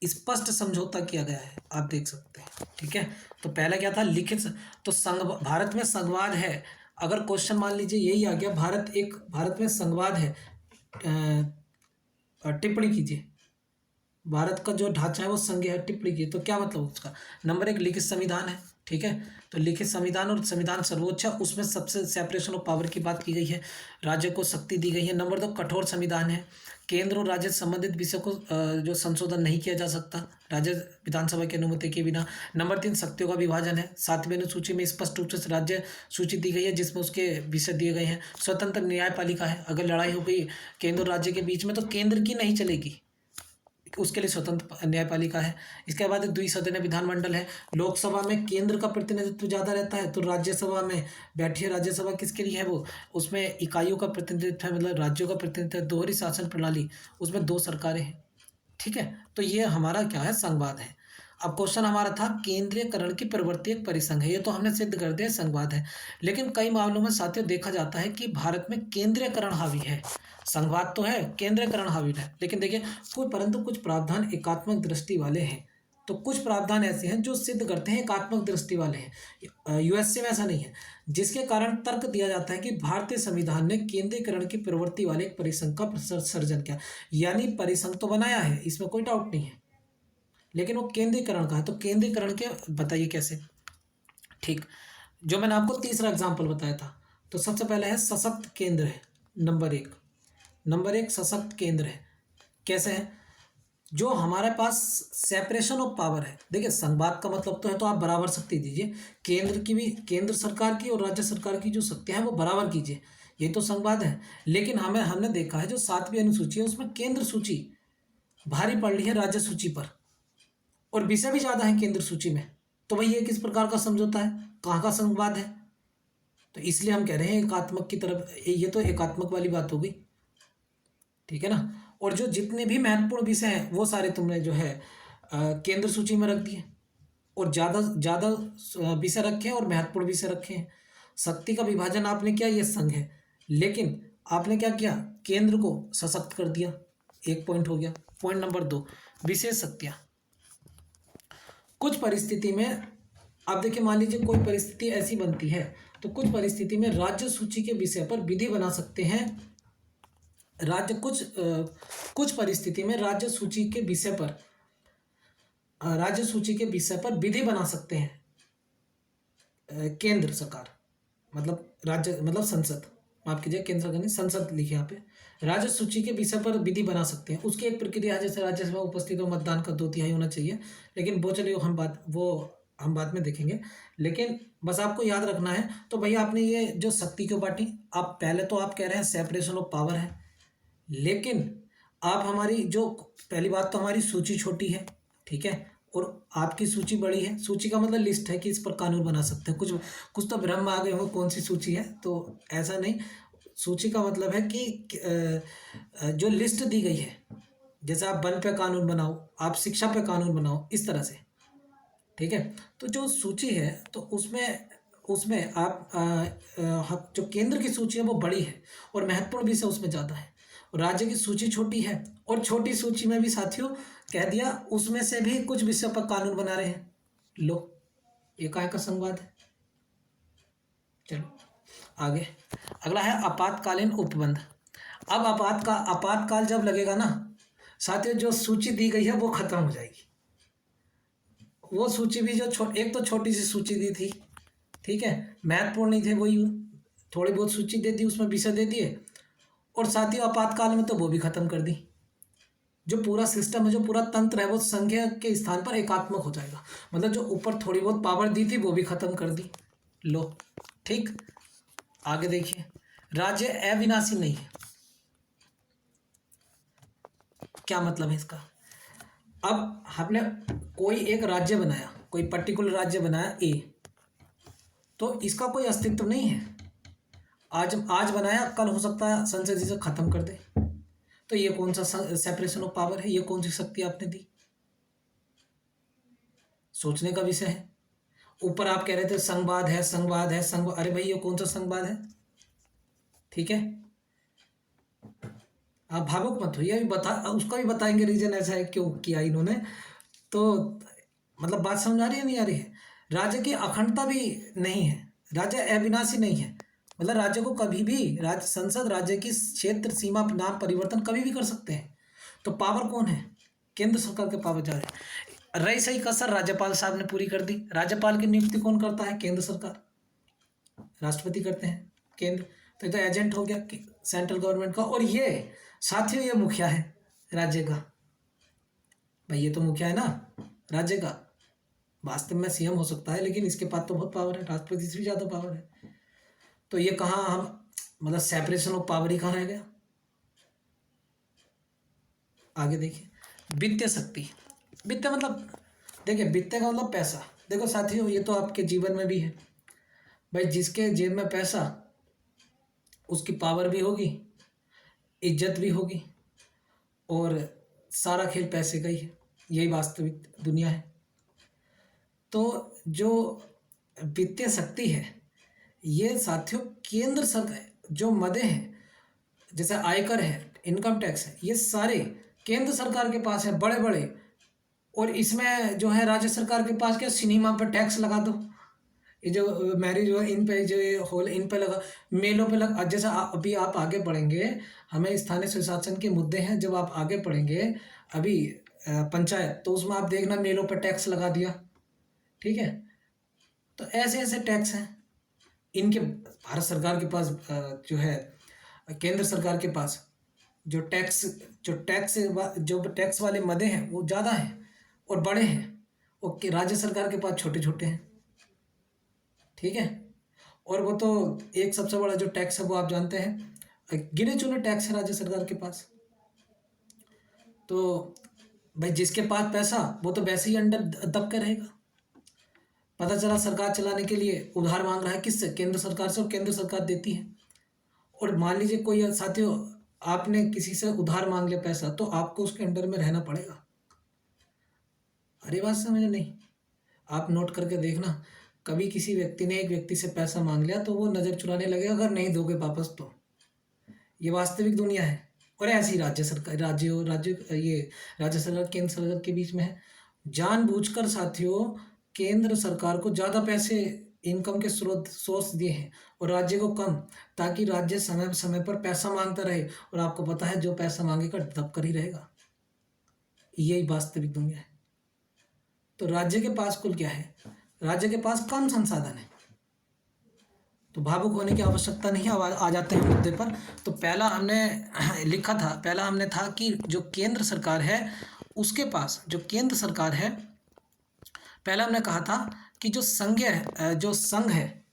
स्पष्ट समझौता किया गया है, आप देख सकते हैं। ठीक है, तो पहला क्या था, लिखित। तो भारत में संघवाद है। अगर क्वेश्चन मान लीजिए यही आ गया, भारत में संघवाद है, टिप्पणी कीजिए, भारत का जो ढांचा है वो संघीय है, टिप्पणी कीजिए। तो क्या मतलब उसका, नंबर 1 लिखित संविधान है। ठीक है, तो लिखित संविधान और संविधान सर्वोच्च है, उसमें सबसे सेपरेशन ऑफ पावर की बात की गई है, राज्य को शक्ति दी गई है। नंबर 2 कठोर संविधान है, केंद्र और राज्य से संबंधित विषय को जो संशोधन नहीं किया जा सकता राज्य विधानसभा की अनुमति के बिना। नंबर 3 शक्तियों का विभाजन है, 7वीं अनुसूची में स्पष्ट रूप से राज्य सूची दी गई है जिसमें उसके विषय दिए गए हैं। स्वतंत्र न्यायपालिका है, अगर लड़ाई हो गई केंद्र और राज्य के बीच में तो केंद्र की नहीं चलेगी, उसके लिए स्वतंत्र न्यायपालिका है। इसके बाद द्विसदनीय विधानमंडल है, लोकसभा में केंद्र का प्रतिनिधित्व ज़्यादा रहता है, तो राज्यसभा में बैठिए, राज्यसभा किसके लिए है, वो उसमें इकाइयों का प्रतिनिधित्व है, मतलब राज्यों का प्रतिनिधित्व है। दोहरी शासन प्रणाली, उसमें 2 सरकारें हैं। ठीक है, तो ये हमारा क्या है, संघवाद है। अब क्वेश्चन हमारा था केंद्रीयकरण की प्रवृत्ति एक परिसंघ है, ये तो हमने सिद्ध कर दिया संघवाद है। लेकिन कई मामलों में साथियों देखा जाता है कि भारत में केंद्रीयकरण हावी है, संघवाद तो है, केंद्रीयकरण हावी है। लेकिन देखिए परंतु कुछ प्रावधान एकात्मक दृष्टि वाले हैं। तो कुछ प्रावधान ऐसे हैं जो सिद्ध करते हैं एकात्मक दृष्टि वाले हैं, यूएसए में ऐसा नहीं है, जिसके कारण तर्क दिया जाता है कि भारतीय संविधान ने केंद्रीयकरण की प्रवृत्ति वाले एक परिसंघ का सर्जन किया। यानी परिसंघ तो बनाया है, इसमें कोई डाउट नहीं है, लेकिन वो केंद्रीकरण का है। तो केंद्रीकरण के बताइए कैसे। ठीक, जो मैंने आपको तीसरा एग्जाम्पल बताया था, तो सबसे पहले है सशक्त केंद्र है, नंबर एक सशक्त केंद्र है। कैसे है, जो हमारे पास सेपरेशन ऑफ पावर है। देखिए संघवाद का मतलब तो है, तो आप बराबर शक्ति दीजिए, केंद्र की भी, केंद्र सरकार की और राज्य सरकार की जो शक्तियां हैं वो बराबर कीजिए, ये तो संवाद है। लेकिन हमने देखा है जो 7वीं अनुसूची है उसमें केंद्र सूची भारी पड़ रही है राज्य सूची पर, और विषय भी ज़्यादा है केंद्र सूची में। तो भाई ये किस प्रकार का समझौता है, कहाँ का संवाद है? तो इसलिए हम कह रहे हैं एकात्मक की तरफ, ये तो एकात्मक वाली बात हो गई, ठीक है ना। और जो जितने भी महत्वपूर्ण विषय हैं वो सारे तुमने जो है केंद्र सूची में रख दिए, और ज़्यादा ज़्यादा विषय रखे हैं और महत्वपूर्ण विषय रखे हैं। शक्ति का विभाजन आपने किया, ये संघ है, लेकिन आपने क्या किया, केंद्र को सशक्त कर दिया। एक पॉइंट हो गया। पॉइंट नंबर 2, विशेष शक्तियाँ। कुछ परिस्थिति में, अब देखिए मान लीजिए कोई परिस्थिति ऐसी बनती है तो कुछ परिस्थिति में राज्य सूची के विषय पर विधि बना सकते हैं। कुछ परिस्थिति में राज्य सूची के विषय पर विधि बना सकते हैं केंद्र सरकार, मतलब राज्य, मतलब संसद, माफ कीजिए केंद्र सरकार नहीं, संसद लिखिए यहाँ पे। राज्य सूची के विषय पर विधि बना सकते हैं, उसकी एक प्रक्रिया है, जैसे राज्यसभा उपस्थित हो, मतदान का 2/3 होना चाहिए, लेकिन वो चलिए हम बाद में देखेंगे। लेकिन बस आपको याद रखना है। तो भैया आपने ये जो शक्ति क्यों बांटी, आप पहले तो आप कह रहे हैं सेपरेशन ऑफ पावर है, लेकिन आप हमारी जो पहली बात तो हमारी सूची छोटी है, ठीक है, और आपकी सूची बड़ी है। सूची का मतलब लिस्ट है कि इस पर कानून बना सकते हैं। कुछ तो भ्रम आ गए हो कौन सी सूची है, तो ऐसा नहीं। सूची का मतलब है कि जो लिस्ट दी गई है, जैसे आप वन पे कानून बनाओ, आप शिक्षा पे कानून बनाओ, इस तरह से, ठीक है। तो जो सूची है तो उसमें आप जो केंद्र की सूची है वो बड़ी है और महत्वपूर्ण विषय उसमें ज़्यादा है, और राज्य की सूची छोटी है, और छोटी सूची में भी साथियों कह दिया उसमें से भी कुछ विषय पर कानून बना रहे हैं। लो, ये काय का संवाद है। चलो आगे, अगला है आपातकालीन उपबंध। अब आपातकाल जब लगेगा ना साथियों, जो सूची दी गई है वो खत्म हो जाएगी। वो सूची भी जो एक तो छोटी सी सूची दी थी, ठीक है, महत्वपूर्ण नहीं थे, वही थोड़ी बहुत सूची दे दी, उसमें विषय दे दिए, और साथ ही आपातकाल में तो वो भी खत्म कर दी। जो पूरा सिस्टम है, जो पूरा तंत्र है, वो संख्या के स्थान पर एकात्मक हो जाएगा। मतलब जो ऊपर थोड़ी बहुत पावर दी थी वो भी खत्म कर दी। लो, ठीक। आगे देखिए, राज्य अविनाशी नहीं है। क्या मतलब है इसका? अब हमने कोई एक राज्य बनाया, कोई पर्टिकुलर राज्य बनाया ए, तो इसका कोई अस्तित्व नहीं है। आज बनाया, कल हो सकता है संसद इसे खत्म कर दे। तो ये कौन सा सेपरेशन ऑफ पावर है? ये कौन सी शक्ति आपने दी? सोचने का विषय है। ऊपर आप कह रहे थे संवाद है, संवाद है, संवाद। अरे भाई ये कौन सा संवाद है? ठीक है, आप भावुक मत होइए, अभी उसका भी बताएंगे रीजन ऐसा है क्यों किया इन्होंने। तो मतलब बात समझ आ रही है नहीं आ रही है? राज्य की अखंडता भी नहीं है, राज्य अविनाशी नहीं है। मतलब राज्य को कभी भी संसद राज्य की क्षेत्र सीमा नाम परिवर्तन कभी भी कर सकते हैं। तो पावर कौन है? केंद्र सरकार के पावर जा रहे हैं। रही सही कसर राज्यपाल साहब ने पूरी कर दी। राज्यपाल की नियुक्ति कौन करता है? केंद्र सरकार, राष्ट्रपति करते हैं। केंद्र तो ये तो एजेंट हो गया सेंट्रल गवर्नमेंट का। और ये साथियों ये मुखिया है राज्य का। भाई ये तो मुखिया है ना राज्य का। वास्तव में सीएम हो सकता है, लेकिन इसके पास तो बहुत पावर है, राष्ट्रपति से भी ज़्यादा पावर है। तो ये कहाँ हम, मतलब सेपरेशन ऑफ पावर ही कहाँ रह गया? आगे देखिए, वित्तीय शक्ति। वित्त मतलब देखिए, वित्त का मतलब पैसा। देखो साथियों, ये तो आपके जीवन में भी है भाई। जिसके जेब में पैसा, उसकी पावर भी होगी, इज्जत भी होगी, और सारा खेल पैसे का ही है। यही वास्तविक दुनिया है। तो जो वित्तीय शक्ति है, ये साथियों केंद्र सरकार, जो मदे हैं जैसे आयकर है, इनकम टैक्स है, ये सारे केंद्र सरकार के पास है, बड़े बड़े। और इसमें जो है राज्य सरकार के पास क्या, सिनेमा पर टैक्स लगा दो, ये जो मैरिज हो इन पे, जो ये हॉल इन पे लगा, मेलों पे लगा। जैसा अभी आप आगे पढ़ेंगे, हमें स्थानीय स्वशासन के मुद्दे हैं, जब आप आगे पढ़ेंगे अभी पंचायत, तो उसमें आप देखना मेलों पे टैक्स लगा दिया, ठीक है। तो ऐसे ऐसे टैक्स हैं इनके, भारत सरकार के पास जो है, केंद्र सरकार के पास जो टैक्स वाले मदे हैं वो ज़्यादा हैं और बड़े हैं, और राज्य सरकार के पास छोटे छोटे हैं, ठीक है। और वो तो एक सबसे बड़ा जो टैक्स है वो आप जानते हैं, गिने चुने टैक्स है राज्य सरकार के पास। तो भाई जिसके पास पैसा वो तो वैसे ही अंडर दब के रहेगा। पता चला सरकार चलाने के लिए उधार मांग रहा है किससे? केंद्र सरकार से, और केंद्र सरकार देती है। और मान लीजिए कोई साथियों आपने किसी से उधार मांग लिया पैसा, तो आपको उसके अंडर में रहना पड़ेगा। अरे बात समझ नहीं? आप नोट करके देखना, कभी किसी व्यक्ति ने एक व्यक्ति से पैसा मांग लिया तो वो नज़र चुराने लगेगा अगर नहीं दोगे वापस तो। ये वास्तविक दुनिया है। और ऐसी राज्य सरकार, ये राज्य सरकार केंद्र सरकार के बीच में है। जानबूझकर साथियों केंद्र सरकार को ज़्यादा पैसे इनकम के सोर्स दिए हैं और राज्य को कम, ताकि राज्य समय समय पर पैसा मांगता रहे। और आपको पता है जो पैसा मांगेगा दब कर ही रहेगा। यही वास्तविक दुनिया है। तो राज्य के पास कुल क्या है? राज्य के पास कम संसाधन है। तो भावुक होने की आवश्यकता नहीं है। अब आ जाते हैं मुद्दे पर। तो पहला हमने था कि जो केंद्र सरकार है उसके पास, जो केंद्र सरकार है, पहला हमने कहा था कि जो संघ है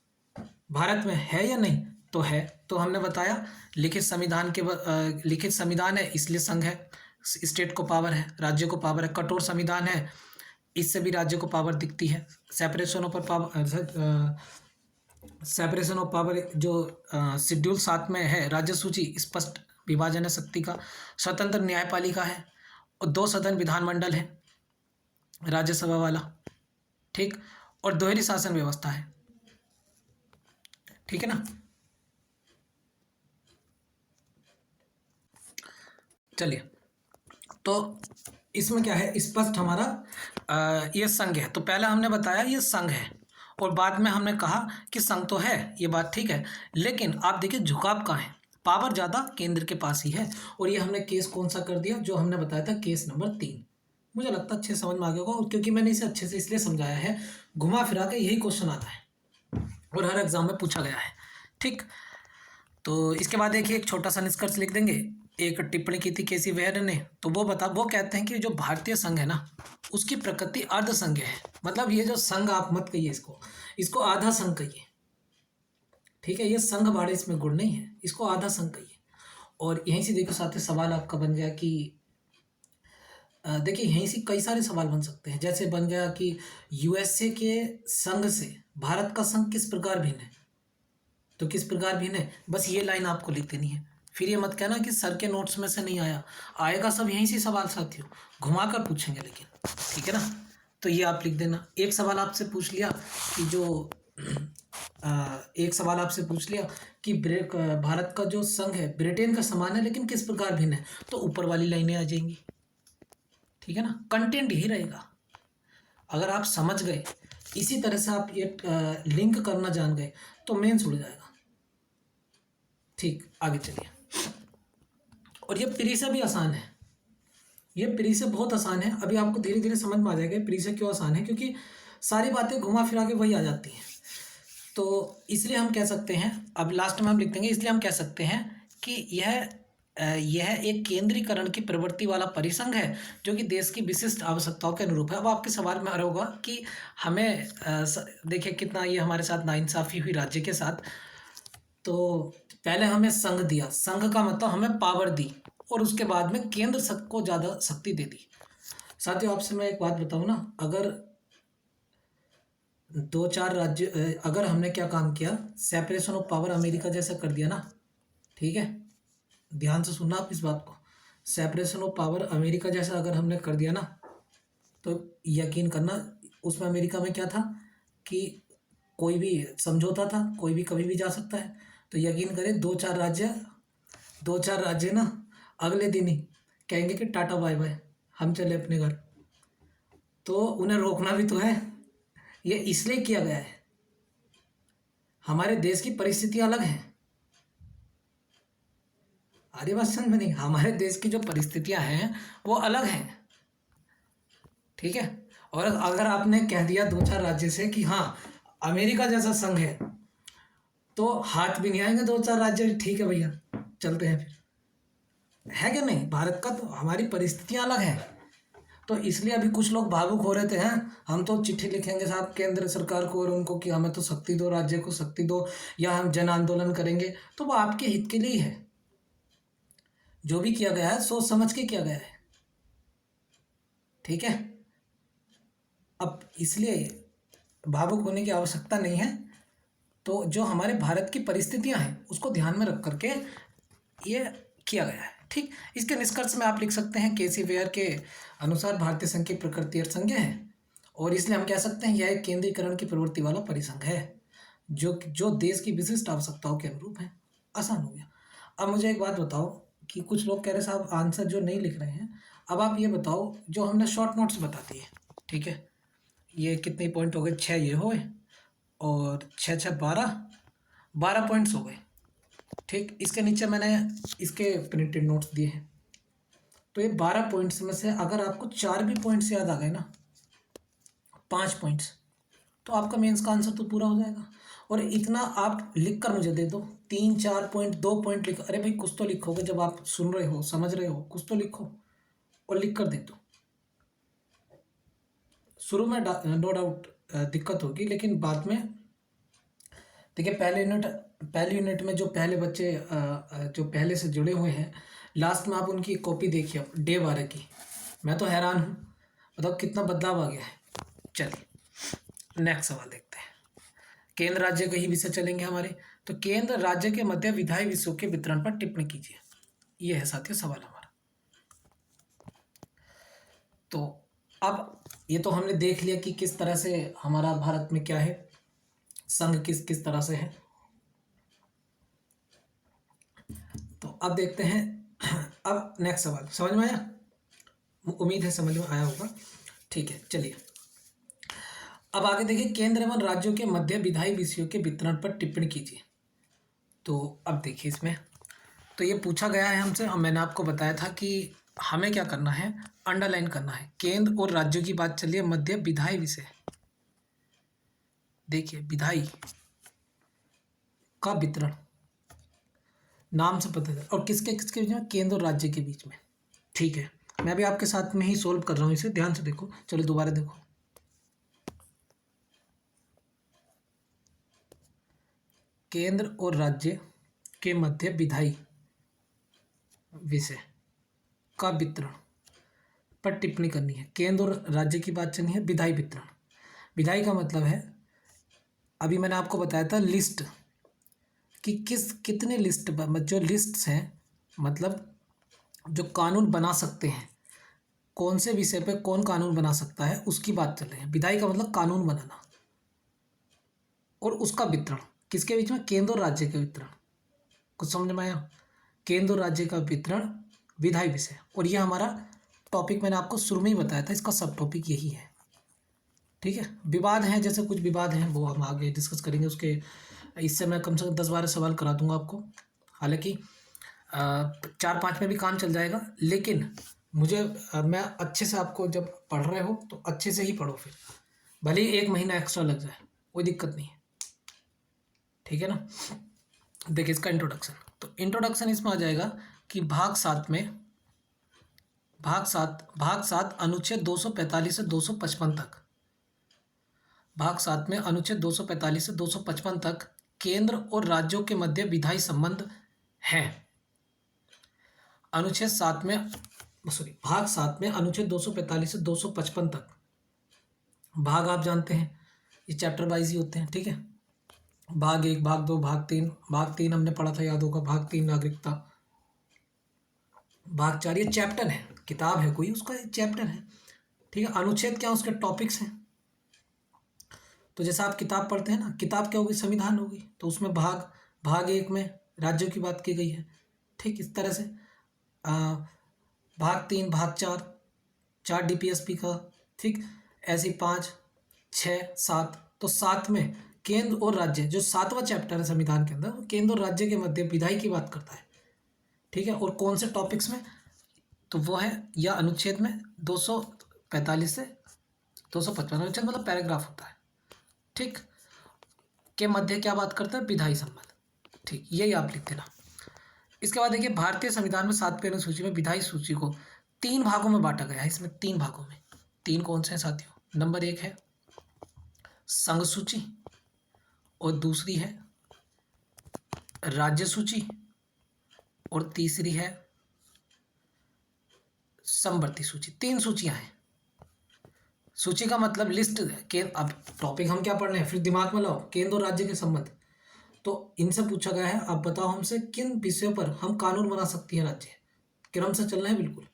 भारत में है या नहीं, तो है। तो हमने बताया लिखित संविधान है इसलिए संघ है। स्टेट को पावर है, राज्य को पावर है। कठोर संविधान है, इससे भी राज्य को पावर दिखती है। सेपरेशन ऑफ पावर जो शेड्यूल 7 में है, राज्य सूची स्पष्ट विभाजन है शक्ति का। स्वतंत्र न्यायपालिका है और 2 सदन विधानमंडल है राज्यसभा वाला, ठीक। और दोहरी शासन व्यवस्था है, ठीक है ना। चलिए, तो इसमें क्या है, स्पष्ट हमारा ये संघ है। तो पहले हमने बताया ये संघ है और बाद में हमने कहा कि संघ तो है, ये बात ठीक है, लेकिन आप देखिए झुकाव कहाँ है, पावर ज़्यादा केंद्र के पास ही है। और ये हमने केस कौन सा कर दिया, जो हमने बताया था केस नंबर 3। मुझे लगता है अच्छे समझ में आ गया होगा, क्योंकि मैंने इसे अच्छे से इसलिए समझाया है, घुमा फिरा के यही क्वेश्चन आता है और हर एग्जाम में पूछा गया है, ठीक। तो इसके बाद देखिए एक छोटा सा निष्कर्ष लिख देंगे। एक टिप्पणी की थी केसी वेयर ने, तो वो कहते हैं कि जो भारतीय संघ है ना, उसकी प्रकृति अर्ध संघ है। मतलब ये जो संघ आप मत कहिए, इसको आधा संघ कहिए, ठीक है। ये संघ बाड़े इसमें गुण नहीं है, इसको आधा संघ कहिए। और यहीं से देखो साथ ही सवाल आपका बन गया कि देखिए यहीं से कई सारे सवाल बन सकते हैं। जैसे बन गया कि यूएसए के संघ से भारत का संघ किस प्रकार भिन्न है, तो किस प्रकार भिन्न है, बस ये लाइन आपको लिख देनी है। फिर ये मत कहना कि सर के नोट्स में से नहीं आएगा सब यहीं से सवाल साथियों, घुमा कर पूछेंगे लेकिन, ठीक है ना। तो ये आप लिख देना। एक सवाल आपसे पूछ लिया कि भारत का जो संघ है ब्रिटेन का समान है लेकिन किस प्रकार भिन्न है, तो ऊपर वाली लाइनें आ जाएंगी, ठीक है ना। कंटेंट ही रहेगा। अगर आप समझ गए, इसी तरह से आप ये लिंक करना जान गए, तो मेंस उड़ जाएगा, ठीक। आगे चलिए। और ये प्री से भी आसान है, ये प्री से बहुत आसान है। अभी आपको धीरे धीरे समझ में आ जाएगा प्री से क्यों आसान है, क्योंकि सारी बातें घुमा फिरा के वही आ जाती हैं। तो इसलिए हम कह सकते हैं, अब लास्ट में हम लिख देंगे, इसलिए हम कह सकते हैं कि यह एक केंद्रीकरण की प्रवृत्ति वाला परिसंघ है जो कि देश की विशिष्ट आवश्यकताओं के अनुरूप है। अब आपके सवाल में आ रहा होगा कि हमें देखिए कितना ये हमारे साथ नाइंसाफ़ी हुई राज्य के साथ। तो पहले हमें संघ दिया, संघ का मतलब हमें पावर दी, और उसके बाद में केंद्र को ज़्यादा शक्ति दे दी। साथियों आपसे मैं एक बात बताऊँ ना, अगर 2-4 राज्य, अगर हमने क्या काम किया, सेपरेशन ऑफ पावर अमेरिका जैसा कर दिया ना, ठीक है, ध्यान से सुनना आप इस बात को, सेपरेशन ऑफ पावर अमेरिका जैसा अगर हमने कर दिया ना, तो यकीन करना उसमें अमेरिका में क्या था कि कोई भी समझौता था, कोई भी कभी भी जा सकता है। तो यकीन करें 2-4 राज्य ना अगले दिन ही कहेंगे कि टाटा बाय बाय, हम चले अपने घर। तो उन्हें रोकना भी तो है, ये इसलिए किया गया है। हमारे देश की परिस्थिति अलग है। अरे बात समझ में नहीं, हमारे देश की जो परिस्थितियां हैं वो अलग हैं, ठीक है। और अगर आपने कह दिया 2-4 राज्य से कि हाँ अमेरिका जैसा संघ है, तो हाथ भी नहीं आएंगे 2-4 राज्य, ठीक है भैया चलते हैं फिर, है क्या नहीं। भारत का तो हमारी परिस्थितियां अलग हैं, तो तो इसलिए अभी कुछ लोग भावुक हो रहे थे, हैं हम तो चिट्ठी लिखेंगे साहब केंद्र सरकार को और उनको कि हमें तो शक्ति दो, राज्य को शक्ति दो, या हम जन आंदोलन करेंगे। तो वो आपके हित के लिए ही है। जो भी किया गया है सोच समझ के किया गया है, ठीक है। अब इसलिए भावुक होने की आवश्यकता नहीं है। तो जो हमारे भारत की परिस्थितियां हैं उसको ध्यान में रख करके ये किया गया है, ठीक। इसके निष्कर्ष में आप लिख सकते हैं केसी वेयर के अनुसार भारतीय संघ की प्रकृति अर्थसंघीय है, और इसलिए हम कह सकते हैं यह एक केंद्रीकरण की प्रवृत्ति वाला परिसंघ है जो जो देश की विशिष्ट आवश्यकताओं के अनुरूप है। आसान हो गया। अब मुझे एक बात बताओ कि कुछ लोग कह रहे साहब आंसर जो नहीं लिख रहे हैं, अब आप ये बताओ जो हमने शॉर्ट नोट्स बताती है, ठीक है, ये कितने पॉइंट हो गए, 6 ये हो गए और 6 6 12 पॉइंट्स हो गए, ठीक। इसके नीचे मैंने इसके प्रिंटेड नोट्स दिए हैं। तो ये 12 पॉइंट्स में से अगर आपको 4 भी पॉइंट्स याद आ गए ना, 5 पॉइंट्स, तो आपका मेंस का आंसर तो पूरा हो जाएगा। और इतना आप लिख कर मुझे दे दो, 3 4 पॉइंट 2 पॉइंट लिखो। अरे भाई कुछ तो लिखोगे, जब आप सुन रहे हो समझ रहे हो कुछ तो लिखो और लिख कर दे दो। शुरू में नो डाउट दिक्कत होगी, लेकिन बाद में देखिए पहले यूनिट में जो पहले बच्चे जो पहले से जुड़े हुए हैं, लास्ट में आप उनकी कॉपी देखिए डे 12 की। मैं तो हैरान हूँ, बताओ कितना बदलाव आ गया है। चलिए नेक्स्ट सवाल देखते हैं। केंद्र राज्य के ही विषय चलेंगे हमारे। तो केंद्र राज्य के मध्य विधायी विषयों के वितरण पर टिप्पणी कीजिए। ये है साथियों सवाल हमारा। तो अब ये तो हमने देख लिया कि किस तरह से हमारा भारत में क्या है, संघ किस किस तरह से है। तो अब देखते हैं, अब नेक्स्ट सवाल समझ में आया, उम्मीद है समझ में आया होगा, ठीक है। चलिए अब आगे देखिए, केंद्र एवं राज्यों के मध्य विधायी विषयों के वितरण पर टिप्पणी कीजिए। तो अब देखिए इसमें तो ये पूछा गया है हमसे, और मैंने आपको बताया था कि हमें क्या करना है, अंडरलाइन करना है। केंद्र और राज्यों की बात चलिए, मध्य विधायी विषय, देखिए विधायी का वितरण नाम से पता चला, और किसके किसके बीच में, केंद्र और राज्य के बीच में, ठीक है। मैं भी आपके साथ में ही सोल्व कर रहा हूँ इसे, ध्यान से देखो। चलो दोबारा देखो, केंद्र और राज्य के मध्य विधायी विषय का वितरण पर टिप्पणी करनी है। केंद्र और राज्य की बात चलनी है, विधायी वितरण। विधायी का मतलब है, अभी मैंने आपको बताया था लिस्ट, कि कितने लिस्ट, जो लिस्ट्स हैं, मतलब जो कानून बना सकते हैं, कौन से विषय पे कौन कानून बना सकता है, उसकी बात चल रही है। विधायी का मतलब कानून बनाना, और उसका वितरण किसके बीच में, केंद्र और राज्य के वितरण। कुछ समझ में आया, केंद्र और राज्य का वितरण विधायी विषय। और ये हमारा टॉपिक मैंने आपको शुरू में ही बताया था, इसका सब टॉपिक यही है, ठीक है। विवाद हैं, जैसे कुछ विवाद हैं वो हम आगे डिस्कस करेंगे, उसके इससे मैं कम से कम 10-12 सवाल करा दूंगा आपको। हालांकि 4-5 में भी काम चल जाएगा, लेकिन मुझे मैं अच्छे से, आपको जब पढ़ रहे हो तो अच्छे से ही पढ़ो, फिर भले ही 1 महीना एक्स्ट्रा लग जाए कोई दिक्कत नहीं है, ठीक है ना। देखिए इसका इंट्रोडक्शन, तो इंट्रोडक्शन इसमें आ जाएगा कि भाग 7 अनुच्छेद 245 से 255 तक, भाग 7 में अनुच्छेद 245 से 255 तक केंद्र और राज्यों के मध्य विधायी संबंध हैं। अनुच्छेद 7 में भाग 7 में अनुच्छेद 245 से 255 तक, भाग आप जानते हैं ये चैप्टर वाइज ही होते हैं, ठीक है। भाग 1, भाग 2, भाग 3 हमने पढ़ा था, याद होगा, भाग 3 नागरिकता, भाग 4 ये चैप्टर है, किताब है कोई, उसका चैप्टर है, ठीक है। अनुच्छेद क्या, उसके टॉपिक्स हैं। तो जैसा आप किताब पढ़ते हैं ना, किताब क्या होगी, संविधान होगी, तो उसमें भाग 1 में राज्यों की बात की गई है, ठीक। इस तरह से भाग 3, भाग 4 डीपीएसपी का, ठीक। ऐसे 5 6 7, तो 7 में केंद्र और राज्य, जो 7वां चैप्टर है संविधान के अंदर, केंद्र और राज्य के मध्य विधायी की बात करता है, ठीक है। और कौन से टॉपिक्स में, तो वो है या अनुच्छेद में 245 से 255, अनुच्छेद मतलब पैराग्राफ होता है, ठीक, के मध्य क्या बात करता है, विधायी संबंध, ठीक। यही आप लिख देना। इसके बाद देखिए, भारतीय संविधान में 7वीं अनुसूची में विधायी सूची को 3 भागों में बांटा गया है, इसमें 3 भागों में। 3 कौन से हैं साथियों? नंबर 1 है संघ सूची, और दूसरी है राज्य सूची, और तीसरी है समवर्ती सूची। 3 सूचियां हैं। सूची का मतलब लिस्ट के। अब टॉपिक हम क्या पढ़ रहे हैं, फिर दिमाग में लाओ, केंद्र और राज्य के संबंध। तो इनसे पूछा गया है, आप बताओ हमसे किन विषयों पर हम कानून बना सकती है राज्य। क्रम से चलना है बिल्कुल।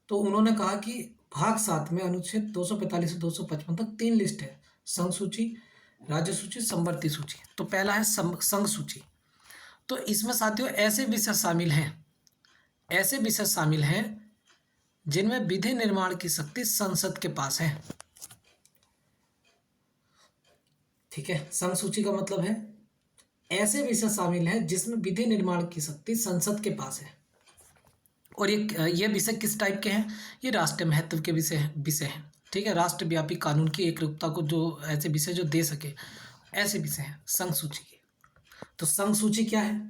तो उन्होंने कहा कि भाग 7 में अनुच्छेद 245 से 255 तक 3 लिस्ट है, संघ सूची, राज्य सूची, समवर्ती सूची। तो पहला है संघ सूची। तो इसमें साथियों ऐसे विषय शामिल हैं जिनमें विधि निर्माण की शक्ति संसद के पास है। ठीक है, संघ सूची का मतलब है ऐसे विषय शामिल हैं जिसमें विधि निर्माण की शक्ति संसद के पास है। और ये विषय किस टाइप के हैं? ये राष्ट्रीय महत्व के विषय हैं। ठीक है, राष्ट्रव्यापी कानून की एकरूपता को जो ऐसे विषय जो दे सके, ऐसे विषय हैं संघ सूची के। तो संघ सूची क्या है,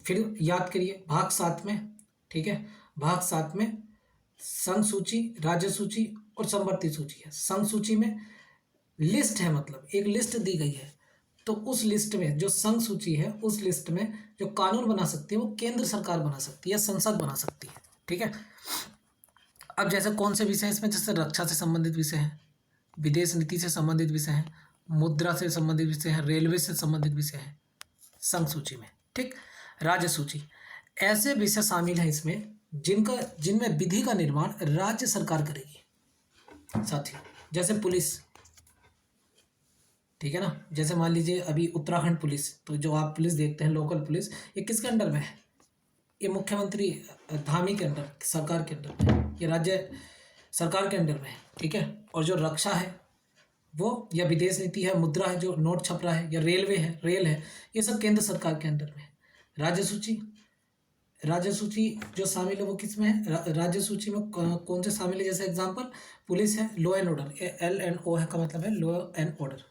फिर याद करिए, भाग 7 में। ठीक है, भाग 7 में संघ सूची, राज्य सूची और समवर्ती सूची है। संघ सूची में लिस्ट है, मतलब एक लिस्ट दी गई है। तो उस लिस्ट में जो संघ सूची है, उस लिस्ट में जो कानून बना सकती है वो केंद्र सरकार बना सकती है या संसद बना सकती है। ठीक है, अब जैसे कौन से विषय इसमें, जैसे रक्षा से संबंधित विषय हैं, विदेश नीति से संबंधित विषय हैं, मुद्रा से संबंधित विषय हैं, रेलवे से संबंधित विषय हैं संघ सूची में। ठीक, राज्य सूची, ऐसे विषय शामिल हैं इसमें जिनमें विधि का निर्माण राज्य सरकार करेगी साथियों। जैसे पुलिस, ठीक है ना, जैसे मान लीजिए अभी उत्तराखंड पुलिस, तो जो आप पुलिस देखते हैं लोकल पुलिस, ये किसके अंडर में है? ये मुख्यमंत्री धामी के अंडर, सरकार के अंडर में है, ये राज्य सरकार के अंडर में है। ठीक है, और जो रक्षा है वो, या विदेश नीति है, मुद्रा है जो नोट छप रहा है, या रेलवे है, रेल है, ये सब केंद्र सरकार के अंडर में है। राज्य सूची जो शामिल है वो किस में है? राज्य सूची में कौन से शामिल है? जैसे एग्जांपल पुलिस है, लॉ एंड ऑर्डर, LNO है का मतलब है लॉ एंड ऑर्डर,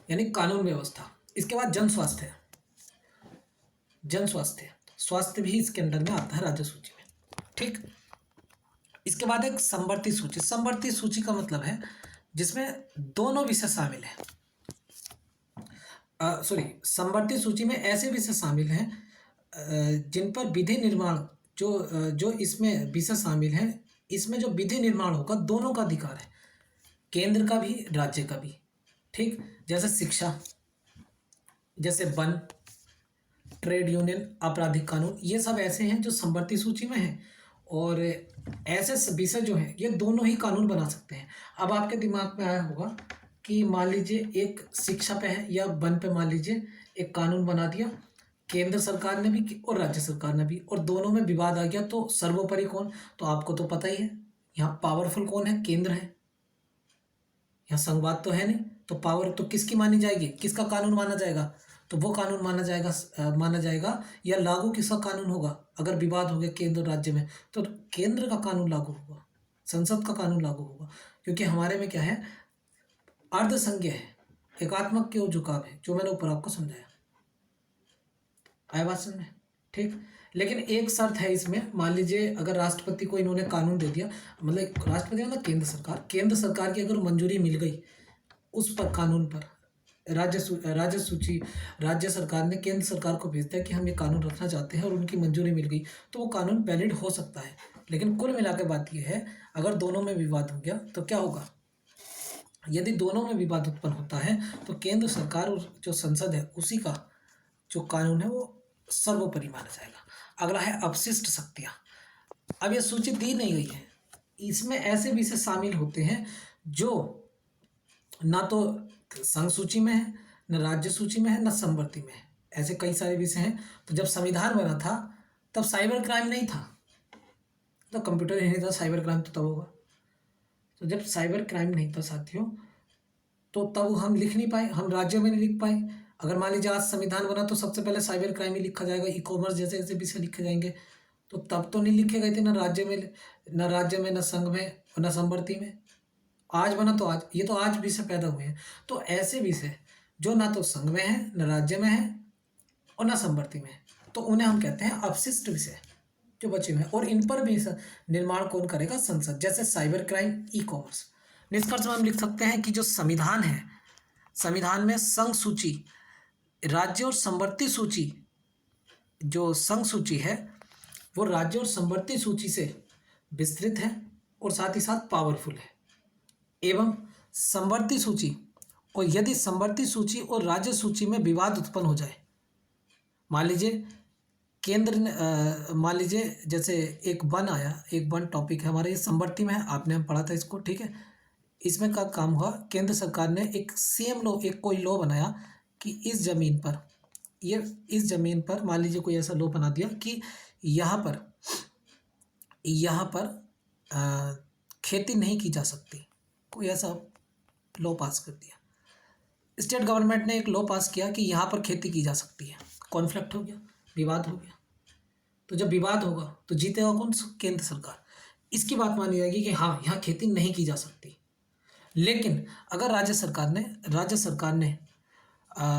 यानी कानून व्यवस्था। इसके बाद जन स्वास्थ्य, स्वास्थ्य भी इसके अंडर में आता है राज्य सूची में। ठीक, इसके बाद एक समवर्ती सूची। समवर्ती सूची का मतलब है जिसमें दोनों विषय शामिल हैं। समवर्ती सूची में ऐसे विषय शामिल हैं जिन पर विधि निर्माण, जो इसमें विषय शामिल हैं, इसमें जो विधि निर्माण होगा दोनों का अधिकार है, केंद्र का भी राज्य का भी। ठीक, जैसे शिक्षा, जैसे वन, ट्रेड यूनियन, आपराधिक कानून, ये सब ऐसे हैं जो समवर्ती सूची में हैं। और ऐसे विषय जो हैं ये दोनों ही कानून बना सकते हैं। अब आपके दिमाग में आया होगा कि मान लीजिए एक शिक्षा पे है या वन पे, मान लीजिए एक कानून बना दिया केंद्र सरकार ने भी और राज्य सरकार ने भी, और दोनों में विवाद आ गया, तो सर्वोपरि कौन? तो आपको तो पता ही है, यहाँ पावरफुल कौन है? केंद्र है। यहाँ संवाद तो है नहीं, तो पावर तो किसकी मानी जाएगी? किसका कानून माना जाएगा? तो वो कानून माना जाएगा या लागू किसका कानून होगा? अगर विवाद हो गया केंद्र और राज्य में, तो केंद्र का कानून लागू होगा, संसद का कानून लागू होगा। क्योंकि हमारे में क्या है, अर्धसंज्ञ है, एकात्मक की ओर झुकाव है, जो मैंने ऊपर आपको समझाया। आया बात समझ में? ठीक, लेकिन एक शर्त है इसमें, मान लीजिए अगर राष्ट्रपति को इन्होंने कानून दे दिया, मतलब राष्ट्रपति मतलब केंद्र सरकार की अगर मंजूरी मिल गई उस पर कानून पर, राज्य सरकार ने केंद्र सरकार को भेज दिया कि हम ये कानून रखना चाहते हैं और उनकी मंजूरी मिल गई, तो वो कानून वैलिड हो सकता है। लेकिन कुल मिलाकर बात यह है, अगर दोनों में विवाद हो गया तो क्या होगा? यदि दोनों में विवाद उत्पन्न होता है तो केंद्र सरकार और जो संसद है उसी का जो कानून है वो सर्वोपरि माना जाएगा। अगला है अपशिष्ट शक्तियाँ। अब ये सूची दी नहीं गई है, इसमें ऐसे विषय शामिल होते हैं जो ना तो संघ सूची में है, न राज्य सूची में है, न समवर्ती में है। ऐसे कई सारे विषय हैं। तो जब संविधान बना था तब साइबर क्राइम नहीं था, तो कंप्यूटर ही नहीं था, साइबर क्राइम तो तब होगा। तो जब साइबर क्राइम नहीं था साथियों, तो तब हम लिख नहीं पाए, हम राज्य में नहीं लिख पाए। अगर मान लीजिए आज संविधान बना तो सबसे पहले साइबर क्राइम ही लिखा जाएगा, ई कॉमर्स जैसे ऐसे विषय लिखे जाएंगे। तो तब तो नहीं लिखे गए थे, न राज्य में, न संघ में और न समवर्ती में। आज बना तो आज, ये तो आज विषय पैदा हुए हैं। तो ऐसे विषय जो ना तो संघ में है, न राज्य में है और न समवर्ती में है, तो उन्हें हम कहते हैं अपशिष्ट विषय जो बचे हुए हैं, और इन पर भी निर्माण कौन करेगा? संसद। जैसे साइबर क्राइम, ई कॉमर्स। निष्कर्ष में हम लिख सकते हैं कि जो संविधान है, संविधान में संघ सूची, राज्य और समवर्ती सूची, जो संघ सूची है वो राज्य और समवर्ती सूची से विस्तृत है और साथ ही साथ पावरफुल है। एवं समवर्ती सूची, और यदि समवर्ती सूची और राज्य सूची में विवाद उत्पन्न हो जाए, मान लीजिए केंद्र ने मान लीजिए जैसे एक वन आया, एक वन टॉपिक है हमारे, ये समवर्ती में है, आपने हम पढ़ा था इसको, ठीक है। इसमें का काम हुआ, केंद्र सरकार ने एक सेम लॉ, एक कोई लॉ बनाया कि इस ज़मीन पर, ये इस ज़मीन पर मान लीजिए कोई ऐसा लॉ बना दिया कि यहाँ पर खेती नहीं की जा सकती, कोई ऐसा लॉ पास कर दिया। स्टेट गवर्नमेंट ने एक लॉ पास किया कि यहाँ पर खेती की जा सकती है, कॉन्फ्लिक्ट हो गया, विवाद हो गया। तो जब विवाद होगा तो जीतेगा कौन? केंद्र सरकार। इसकी बात मानी जाएगी कि हाँ, यहाँ खेती नहीं की जा सकती। लेकिन अगर राज्य सरकार ने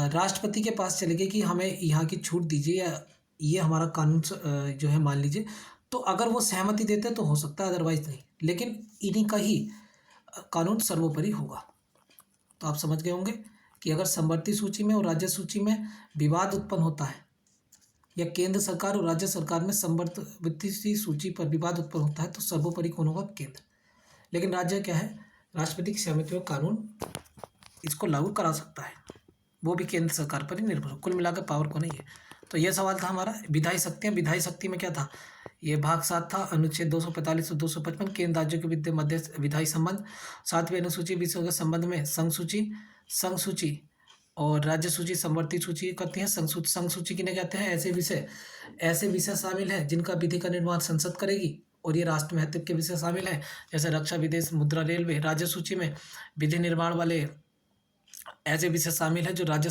राष्ट्रपति के पास चले गए कि हमें यहाँ की छूट दीजिए या ये हमारा कानून जो है मान लीजिए, तो अगर वो सहमति देते तो हो सकता है, अदरवाइज नहीं। लेकिन इन्हीं का ही कानून सर्वोपरि होगा। तो आप समझ गए होंगे कि अगर समवर्ती सूची में और राज्य सूची में विवाद उत्पन्न होता है, या केंद्र सरकार और राज्य सरकार में समवर्ती सूची पर विवाद उत्पन्न होता है, तो सर्वोपरि कौन होगा? केंद्र। लेकिन राज्य क्या है? राष्ट्रपति की सहमति में कानून इसको लागू करा सकता है, वो भी केंद्र सरकार पर ही निर्भर हो। कुल मिलाकर पावर को नहीं है। तो यह सवाल था हमारा विधायी शक्तियाँ। विधायी शक्ति में क्या था? ये भाग 7 था, अनुच्छेद 245 और 255, केंद्र राज्यों के मध्य विधायी संबंध। 7वीं अनुसूची विषयों के संबंध में संघ सूची और राज्य सूची समवर्ती सूची करती हैं। संघ सूची किन्हें कहते हैं? ऐसे विषय शामिल हैं जिनका विधि का निर्माण संसद करेगी, और ये राष्ट्र महत्व के विषय शामिल हैं, जैसे रक्षा, विदेश, मुद्रा, रेलवे। राज्य सूची में विधि निर्माण वाले ऐसे विषय शामिल हैं जो राज्य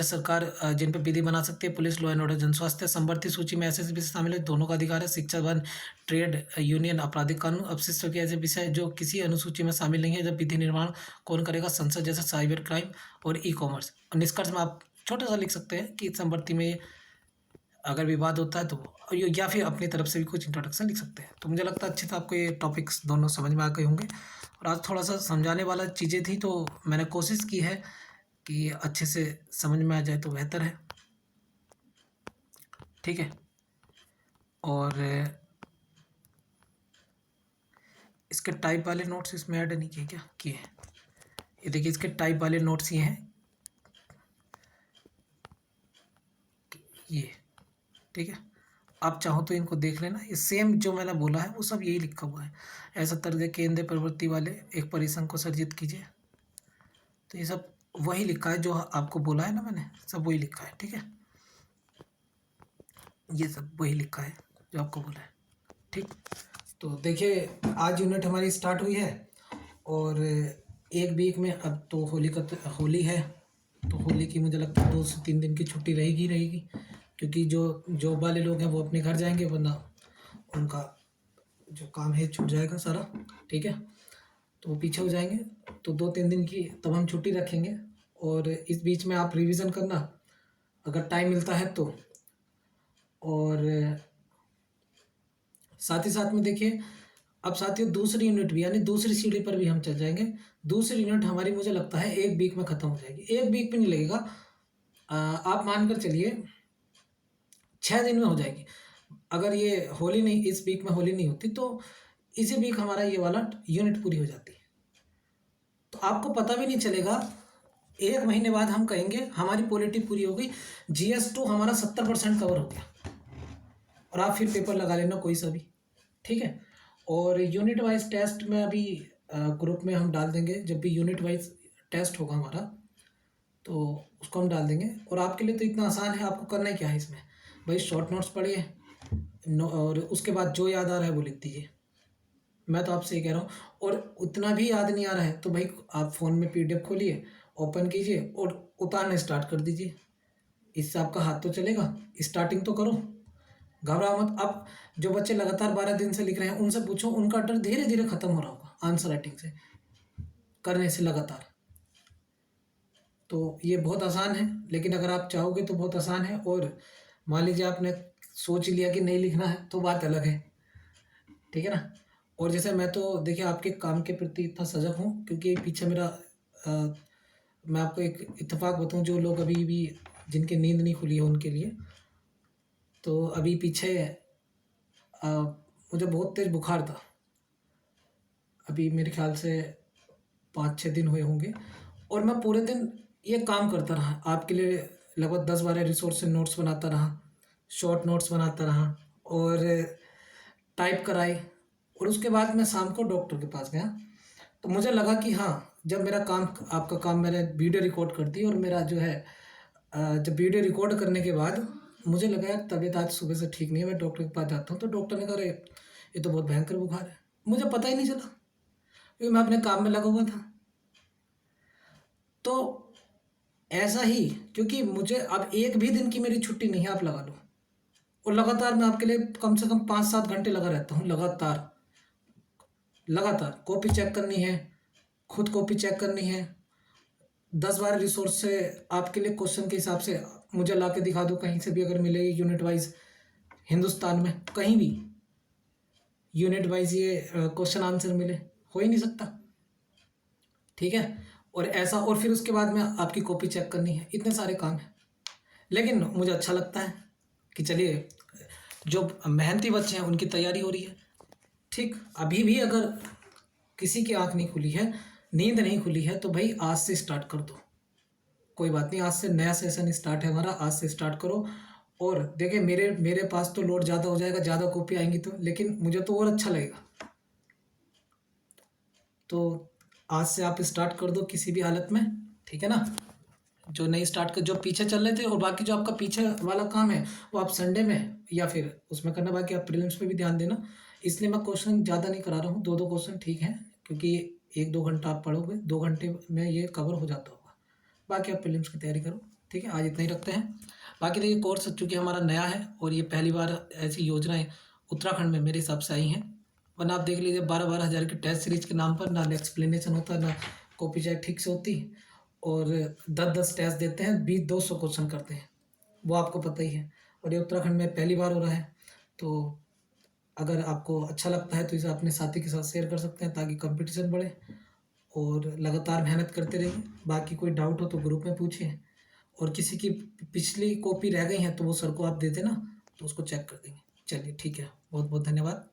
सरकार जिन पर विधि बना सकती है, पुलिस, लॉ एंड ऑर्डर, जन स्वास्थ्य। समवर्ती सूची में ऐसे विषय शामिल है दोनों का अधिकार है, शिक्षा, वन, ट्रेड यूनियन, आपराधिक कानून। अपशिष्ट के ऐसे विषय जो किसी अनुसूची में शामिल नहीं है, जब विधि निर्माण कौन करेगा? संसद, जैसे साइबर क्राइम और ई कॉमर्स। निष्कर्ष में आप छोटा सा लिख सकते हैं कि समवर्ती में अगर विवाद होता है तो, या फिर अपनी तरफ से भी कुछ इंट्रोडक्शन लिख सकते हैं। तो मुझे लगता है अच्छे से आपको ये टॉपिक्स दोनों समझ में आ गए होंगे, और आज थोड़ा सा समझाने वाला चीज़ें थी, तो मैंने कोशिश की है कि अच्छे से समझ में आ जाए तो बेहतर है, ठीक है। और इसके टाइप वाले नोट्स इसमें ऐड नहीं किए क्या? किए हैं। ये देखिए, इसके टाइप वाले नोट्स ये हैं, ये, ठीक है। आप चाहो तो इनको देख लेना, ये सेम जो मैंने बोला है वो सब यही लिखा हुआ है। ऐसा तर्ज केंद्र प्रवृत्ति वाले एक परिसंघ को सर्जित कीजिए, तो ये सब वही लिखा है जो आपको बोला है ना मैंने, सब वही लिखा है, ठीक है। ये सब वही लिखा है जो आपको बोला है, ठीक। तो देखिए, आज यूनिट हमारी स्टार्ट हुई है, और एक वीक में अब तो होली है, तो होली की मुझे लगता है 2 से 3 दिन की छुट्टी रहेगी, क्योंकि जो जॉब वाले लोग हैं वो अपने घर जाएंगे, वरना उनका जो काम है छूट जाएगा सारा, ठीक है। तो वो पीछे हो जाएंगे, तो 2-3 दिन की तब हम छुट्टी रखेंगे, और इस बीच में आप रिवीजन करना अगर टाइम मिलता है तो। और साथ ही साथ में देखिए, अब साथियों दूसरी यूनिट भी, यानी दूसरी सीढ़ी पर भी हम चल जाएंगे। दूसरी यूनिट हमारी मुझे लगता है 1 वीक में ख़त्म हो जाएगी। 1 वीक भी नहीं लगेगा, आप मानकर चलिए 6 दिन में हो जाएगी। अगर ये होली नहीं, इस वीक में होली नहीं होती तो इसी वीक हमारा ये वाला यूनिट पूरी हो जाती है। तो आपको पता भी नहीं चलेगा, 1 महीने बाद हम कहेंगे हमारी पॉलिटी पूरी हो गई, GS2 हमारा 70% कवर हो गया, और आप फिर पेपर लगा लेना कोई सा भी, ठीक है। और यूनिट वाइज टेस्ट में अभी ग्रुप में हम डाल देंगे, जब भी यूनिट वाइज टेस्ट होगा हमारा तो उसको हम डाल देंगे। और आपके लिए तो इतना आसान है, आपको करना ही क्या है इसमें, भाई शॉर्ट नोट्स पढ़िए, और उसके बाद जो याद आ रहा है वो लिख दीजिए। मैं तो आपसे ये कह रहा हूँ, और उतना भी याद नहीं आ रहा है तो भाई आप फ़ोन में PDF खोलिए, ओपन कीजिए और उतारना स्टार्ट कर दीजिए, इससे आपका हाथ तो चलेगा। स्टार्टिंग तो करो, घबराओ मत। अब जो बच्चे लगातार 12 दिन से लिख रहे हैं उनसे पूछो, उनका डर धीरे धीरे खत्म हो रहा होगा आंसर राइटिंग से करने से लगातार। तो ये बहुत आसान है, लेकिन अगर आप चाहोगे तो बहुत आसान है। और मान लीजिए आपने सोच लिया कि नहीं लिखना है तो बात अलग है, ठीक है ना। और जैसे मैं तो देखिए आपके काम के प्रति इतना सजग हूँ क्योंकि पीछे मेरा मैं आपको एक इत्तेफाक बताऊँ, जो लोग अभी भी जिनकी नींद नहीं खुली है उनके लिए, तो अभी पीछे मुझे बहुत तेज़ बुखार था। अभी मेरे ख्याल से 5-6 दिन हुए होंगे, और मैं पूरे दिन ये काम करता रहा आपके लिए, लगभग 10-12 रिसोर्स से नोट्स बनाता रहा, शॉर्ट नोट्स बनाता रहा, और टाइप कराई। और उसके बाद मैं शाम को डॉक्टर के पास गया, तो मुझे लगा कि हाँ, जब मेरा काम, आपका काम, मैंने वीडियो रिकॉर्ड कर दी, और मेरा जो है जब वीडियो रिकॉर्ड करने के बाद मुझे लगा यार तबीयत आज सुबह से ठीक नहीं है, मैं डॉक्टर के पास जाता हूँ, तो डॉक्टर ने कहा अरे ये तो बहुत भयंकर बुखार है। मुझे पता ही नहीं चला क्योंकि मैं अपने काम में लगा हुआ था। तो ऐसा ही, क्योंकि मुझे अब एक भी दिन की मेरी छुट्टी नहीं है, आप लगा लो, और लगातार मैं आपके लिए कम से कम 5-7 घंटे लगा रहता हूँ, लगातार लगातार कॉपी चेक करनी है, खुद कॉपी चेक करनी है, 10-12 रिसोर्स से आपके लिए क्वेश्चन के हिसाब से मुझे ला के दिखा दो कहीं से भी, अगर मिलेगी यूनिट वाइज, हिंदुस्तान में कहीं भी यूनिट वाइज ये क्वेश्चन आंसर मिले, हो ही नहीं सकता, ठीक है। और ऐसा, और फिर उसके बाद में आपकी कॉपी चेक करनी है, इतने सारे काम हैं। लेकिन मुझे अच्छा लगता है कि चलिए जो मेहनती बच्चे हैं उनकी तैयारी हो रही है। ठीक, अभी भी अगर किसी की आंख नहीं खुली है, नींद नहीं खुली है, तो भाई आज से स्टार्ट कर दो, कोई बात नहीं, आज से नया सेशन स्टार्ट है हमारा, आज से स्टार्ट करो। और देखिए मेरे पास तो लोड ज़्यादा हो जाएगा, ज़्यादा कॉपी आएंगी तो, लेकिन मुझे तो और अच्छा लगेगा। तो आज से आप स्टार्ट कर दो किसी भी हालत में, ठीक है ना। जो नहीं स्टार्ट कर, जो पीछे चल रहे थे, और बाकी जो आपका पीछे वाला काम है वो आप संडे में या फिर उसमें करना, बाकी आप प्रीलिम्स पे भी ध्यान देना। इसलिए मैं क्वेश्चन ज़्यादा नहीं करा रहा हूँ, 2-2 क्वेश्चन ठीक है, क्योंकि 1-2 घंटा आप पढ़ोगे, 2 घंटे में ये कवर हो जाता होगा। बाकी आप प्रीलिम्स की तैयारी करो, ठीक है। आज इतना ही रखते हैं। बाकी देखिए कोर्स चूँकि हमारा नया है, और ये पहली बार ऐसी योजनाएँ उत्तराखंड में मेरे हिसाब से आई हैं, वरना आप देख लीजिए 12-12 हज़ार की टेस्ट सीरीज के नाम पर ना एक्सप्लेनेशन होता, ना कॉपी चेक ठीक से होती, और 10-10 टेस्ट देते हैं, 20-200 क्वेश्चन करते हैं, वो आपको पता ही है। और ये उत्तराखंड में पहली बार हो रहा है, तो अगर आपको अच्छा लगता है तो इसे अपने साथी के साथ शेयर कर सकते हैं, ताकि कंपटीशन बढ़े, और लगातार मेहनत करते रहिए। बाकी कोई डाउट हो तो ग्रुप में पूछें, और किसी की पिछली कॉपी रह गई है तो वो सर को आप दे देना, तो उसको चेक कर देंगे। चलिए ठीक है, बहुत बहुत धन्यवाद।